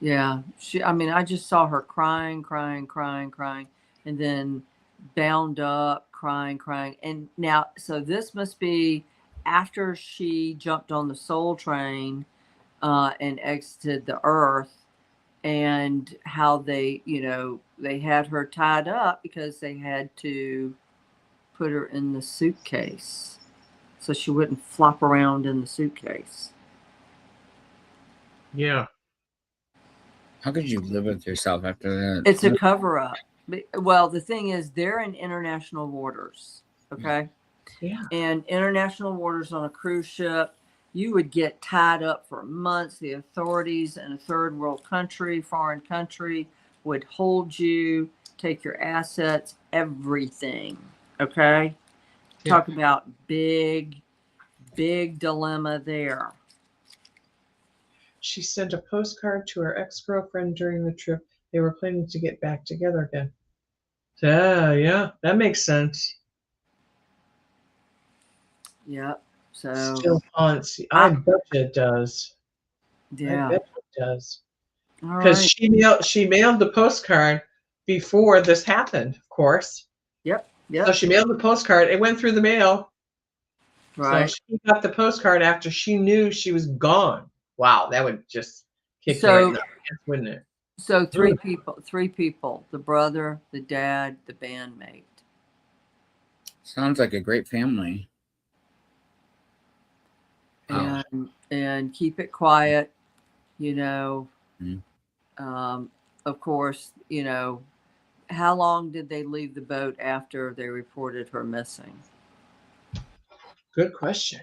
Yeah. I just saw her crying, and then bound up, crying. And now, so this must be after she jumped on the soul train and exited the earth, and how they had her tied up because they had to put her in the suitcase so she wouldn't flop around in the suitcase. Yeah. How could you live with yourself after that? It's a cover-up. Well, the thing is, they're in international waters, okay? Yeah. And international waters on a cruise ship, you would get tied up for months. The authorities in a third world country, foreign country, would hold you, take your assets, everything, okay? Yeah. Talk about big dilemma there. She sent a postcard to her ex-girlfriend during the trip. They were planning to get back together again. Yeah, that makes sense. Yep. So Still haunts. I bet it does. yeah. I bet it does. All Because right. she mailed the postcard before this happened, of course. Yep. So she mailed the postcard. It went through the mail. Right. So she got the postcard after she knew she was gone. Wow, that would just kick you right in the ass, wouldn't it? So three people, the brother, the dad, the bandmate. Sounds like a great family. Wow. And keep it quiet, of course, how long did they leave the boat after they reported her missing? Good question.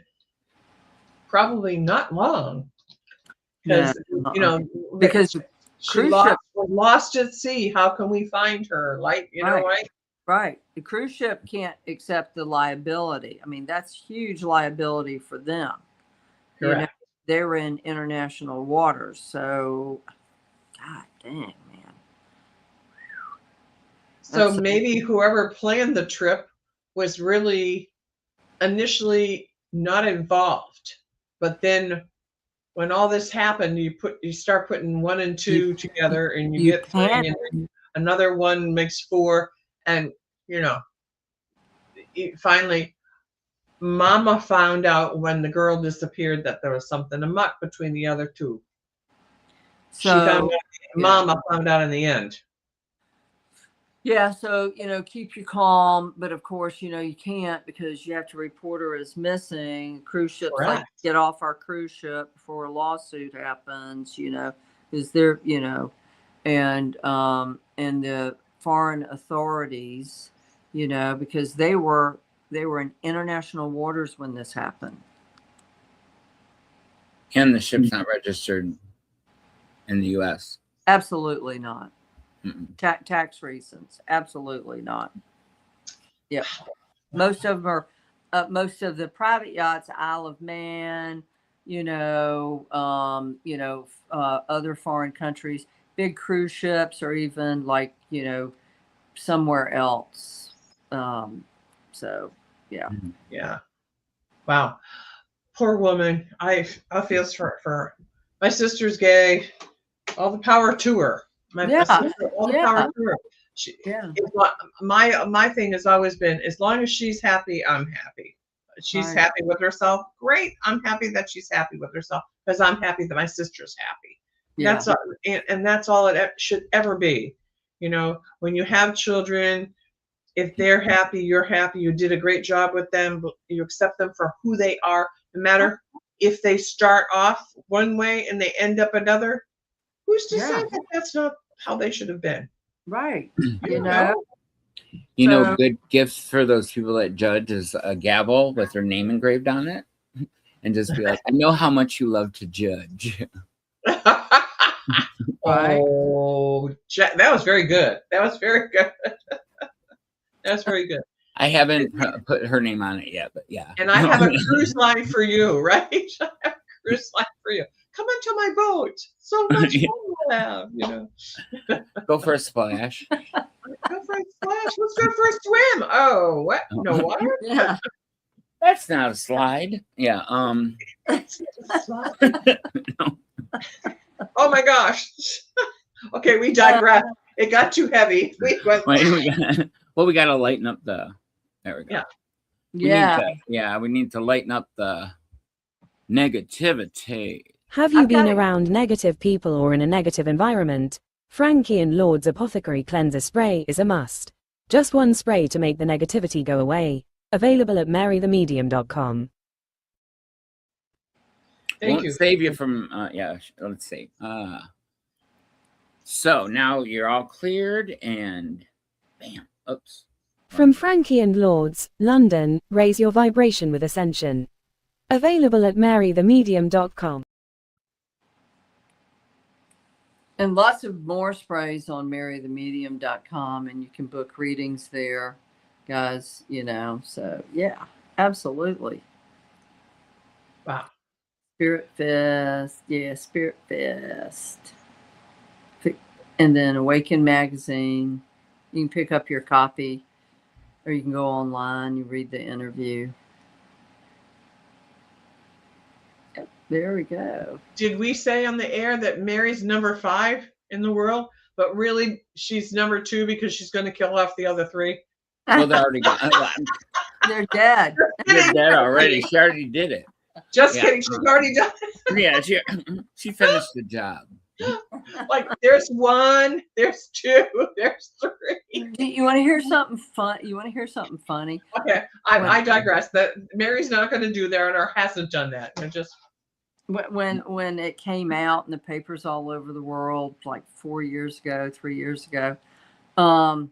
Probably not long. No, Because she cruise ship, was lost at sea. How can we find her? Like, right? Right. The cruise ship can't accept the liability. I mean, that's huge liability for them. Correct. They're in international waters. So, God dang, man. So That's- maybe whoever planned the trip was really initially not involved, but then when all this happened, you start putting 1 and 2 together, and you get 3, can. and then another 1 makes 4, and finally, Mama found out when the girl disappeared that there was something amuck between the other 2. She found So out. Mama found out in the end. yeah, so keep you calm, but of course, you can't, because you have to report her as missing. Cruise ships like Correct. get off our cruise ship before a lawsuit happens, because they're and the foreign authorities, because they were in international waters when this happened. And the ship's not registered in the U.S. Absolutely not. Mm-mm. Tax reasons, absolutely not. Yep. Most of them are. Most of the private yachts, Isle of Man, other foreign countries, big cruise ships, or even like somewhere else. So yeah. Yeah. Wow. Poor woman. I feel for her. My sister's gay. All the power to her. My sister, all the power to her. My thing has always been, as long as she's happy, I'm happy. She's happy with herself. Great. I'm happy that she's happy with herself, because I'm happy that my sister's happy. Yeah. That's all, and that's all it should ever be. When you have children, if they're happy, you're happy. You did a great job with them. You accept them for who they are, no matter if they start off one way and they end up another. Who's to say that that's not how they should have been? Right. Good gifts for those people that judge is a gavel with their name engraved on it, and just be like, I know how much you love to judge. Oh, that was very good. That was very good. That's very good. I haven't put her name on it yet, but yeah. And I have a cruise line for you, right? I have a cruise line for you. Come into my boat. So much fun we'll have, Go for a splash. Go for a splash. Let's go for a swim. Oh, what? No water? Yeah. That's not a slide. Yeah. No. Oh my gosh. Okay, we digress. It got too heavy. We got to lighten up the. There we go. Yeah. We need to lighten up the negativity. Have you been around negative people or in a negative environment? Frankie and Lord's Apothecary Cleanser Spray is a must. Just one spray to make the negativity go away. Available at marythemedium.com. Thank you. Save you from, let's see. So now you're all cleared and bam, oops. From Frankie and Lord's, London, raise your vibration with Ascension. Available at marythemedium.com. And lots of more sprays on marythemedium.com, and you can book readings there, guys, so yeah, absolutely. Wow. Spirit Fest. Yeah, Spirit Fest. And then Awaken Magazine. You can pick up your copy, or you can go online, you read the interview. There we go. Did we say on the air that Mary's number 5 in the world, but really she's number 2 because she's going to kill off the other 3? Well, they're already gone. They're dead. They're dead already. She already did it. Just kidding. She's already done it. Yeah, she finished the job. Like, there's 1, there's 2, there's 3. You want to hear something fun? You want to hear something funny? Okay, I digress. That Mary's not going to do that, or hasn't done that. When it came out in the papers all over the world, like 3 years ago, I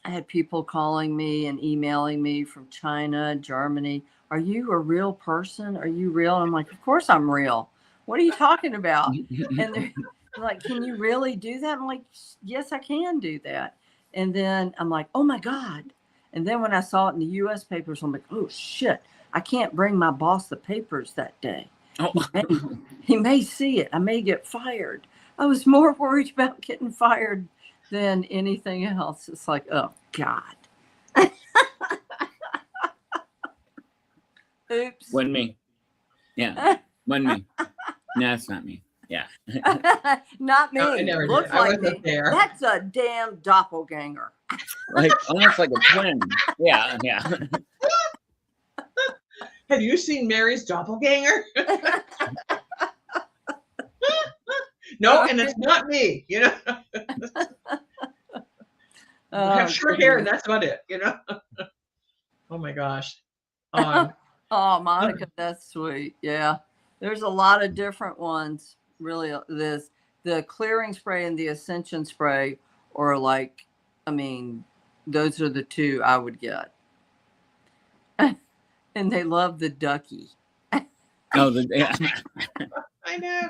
had people calling me and emailing me from China, Germany. Are you a real person? Are you real? I'm like, of course I'm real. What are you talking about? And they're like, can you really do that? I'm like, yes, I can do that. And then I'm like, oh my God. And then when I saw it in the U.S. papers, I'm like, oh shit, I can't bring my boss the papers that day. Oh. He may see it. I may get fired. I was more worried about getting fired than anything else. It's like, oh God. Oops. Wasn't me. Yeah. Wasn't me. No, it's not me. Yeah. Not me. No, I never Looks did. I like wasn't me. there. That's a damn doppelganger. Like almost like a twin. Yeah, yeah. Have you seen Mary's doppelganger? No, and it's not me. You know, I have short hair, and that's about it. You know. Oh my gosh. Oh, Monica, that's sweet. Yeah, there's a lot of different ones. Really, the clearing spray and the ascension spray are like, I mean, those are the two I would get. And they love the ducky. Oh, yeah. I know.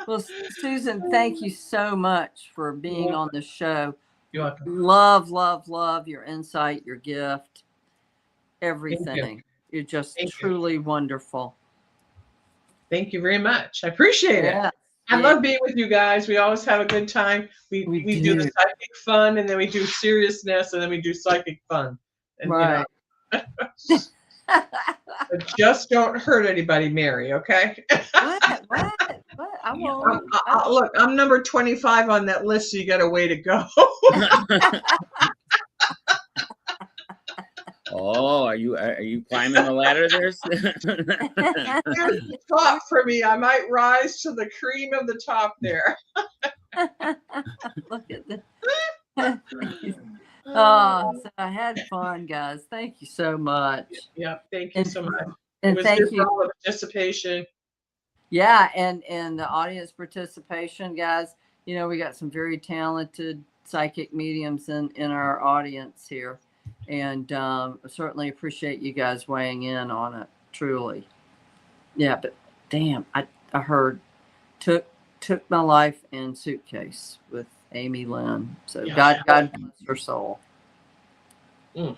Well, Susan, thank you so much for being on the show. You're welcome. Love, love, love your insight, your gift, everything. You're just truly wonderful. Thank you very much. I appreciate it. I love being with you guys. We always have a good time. We do the psychic fun, and then we do seriousness, and then we do psychic fun. And, right. But just don't hurt anybody, Mary, okay? What? I won't. Look, I'm number 25 on that list, so you got a way to go. Oh, are you climbing the ladder there? Here's the top for me. I might rise to the cream of the top there. Look at this. Oh, so I had fun, guys. Thank you so much. Yeah, thank you so much. And thank you for all the participation. Yeah, and the audience participation, guys. You know, we got some very talented psychic mediums in our audience here, and certainly appreciate you guys weighing in on it. Truly, yeah. But damn, I heard took my life in suitcase with Amy Lynn. So God bless her soul. Poor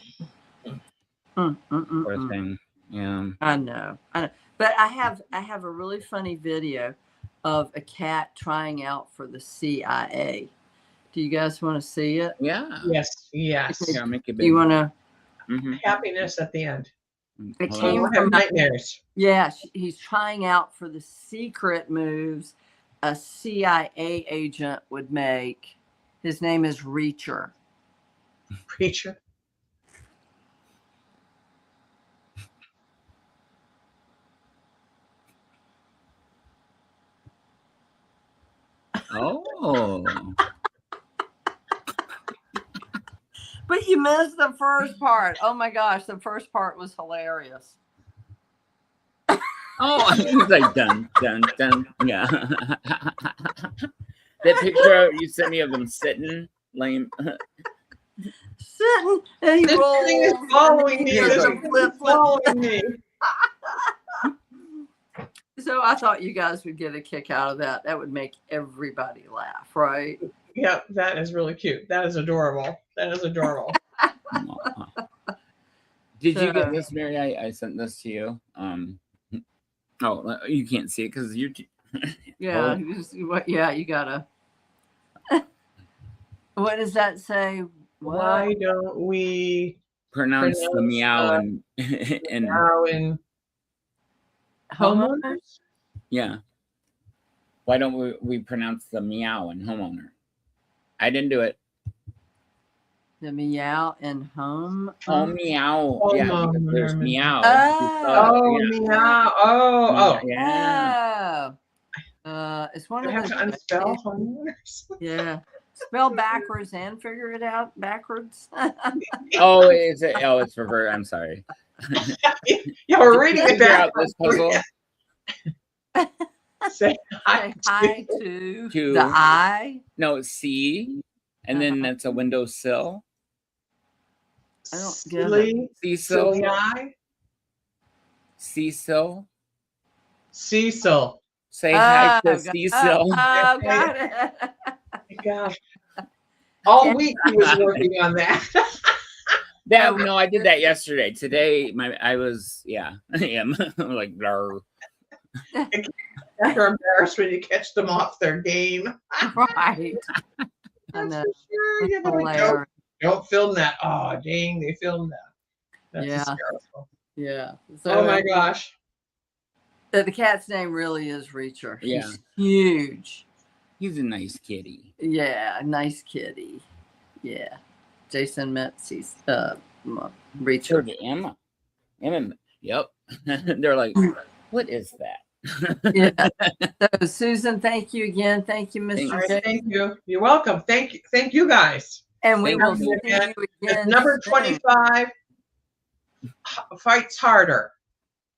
thing. Yeah. I know. But I have a really funny video of a cat trying out for the CIA. Do you guys want to see it? Yeah. Yes. Yeah, make it big. You want to? Happiness at the end. It came from nightmares. Yeah, he's trying out for the secret moves a CIA agent would make. His name is Reacher. Reacher. Oh. But you missed the first part. Oh my gosh, the first part was hilarious. Oh, he's like dun dun dun. Yeah. That picture you sent me of them sitting, lame. Sitting, and he rolls. Thing is following me. There's a flip. Following me. So I thought you guys would get a kick out of that. That would make everybody laugh, right? Yep, that is really cute. That is adorable. That is adorable. Did you get this, Mary? I sent this to you. Oh, you can't see it because you're. Yeah, yeah, you gotta. What does that say? Why don't we pronounce the meow and meow in homeowners? Yeah. Why don't we pronounce the meow in homeowner? I didn't do it. The meow and home. Oh, meow. Yeah, there's meow. Oh, meow. Oh. Yeah. It's one Do of I have to unspell homeowners? Yeah. Spell backwards and figure it out backwards. Oh, is it? Oh, it's reverse. I'm sorry. Yeah, we're reading it backwards. This puzzle. Say hi to the I. No, C, and then that's a windowsill. I don't get it. Cecil. Cecil. Cecil. Say hi to Cecil. Oh, got it. Gosh. All week he was working on that. No, I did that yesterday. Today, I was I am like blur. You're embarrassed when you catch them off their game. Right. I know. for sure. Yeah, but Hilarious. don't film that. Oh, dang, they filmed that. That's Yeah. hysterical. Yeah. So, Oh my gosh. The cat's name really is Reacher. Yeah. He's huge. He's a nice kitty. Yeah, nice kitty. Yeah. Jason Metzi's Reacher. So did Emma. Yep. They're like, what is that? Yeah. So Susan, thank you again. Thank you, Mr. All right, J. thank you. You're welcome. Thank you guys. And we Thank will you see again. you again. Number soon. 25 fights harder.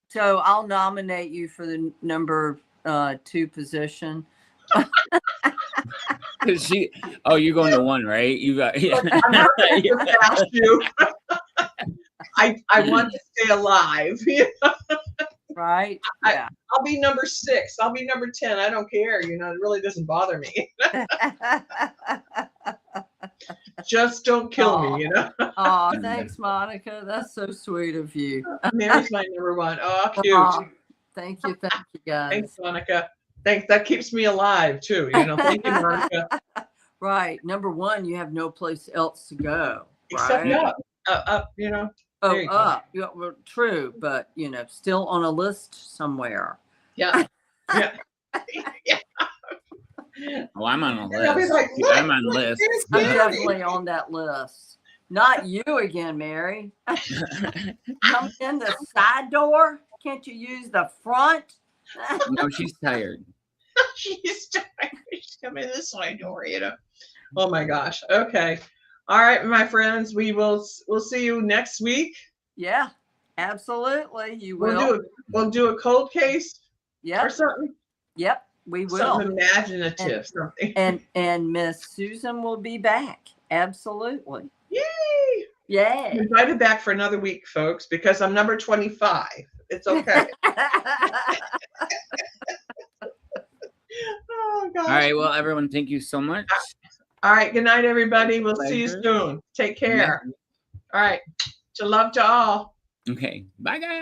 So I'll nominate you for the number 2 position. You're going to 1, right? You got I'm not going to ask you. I want to stay alive. Right? Yeah. I'll be number 6. I'll be number 10. I don't care. It really doesn't bother me. Just don't kill me, Oh, thanks, Monica. That's so sweet of you. Mary's my number 1. Oh, cute. Oh, thank you, guys. Thanks, Monica. Thanks. That keeps me alive too. Thank you, Monica. Right. Number 1, you have no place else to go. Except Right? up, Oh, There you go. up. Yeah, well, true, but still on a list somewhere. Yeah. Yeah. Oh, I'm on a I'll be list. like, I'm on a list. I'm definitely on that list. Not you again, Mary. Come in the side door. Can't you use the front? No, she's tired. She's tired. She's coming this way door, Oh my gosh. Okay. All right, my friends. We'll see you next week. Yeah, absolutely. You will. We'll do a cold case or Yep. something. Yep. We will. Something imaginative. Something. And Miss Susan will be back. Absolutely. Yay! Yay. I'm invited back for another week, folks, because I'm number 25. It's okay. Oh gosh. All right. Well, everyone, thank you so much. All right. Good night, everybody. We'll see you Pleasure. soon. Take care. All right. To love to all. Okay. Bye, guys.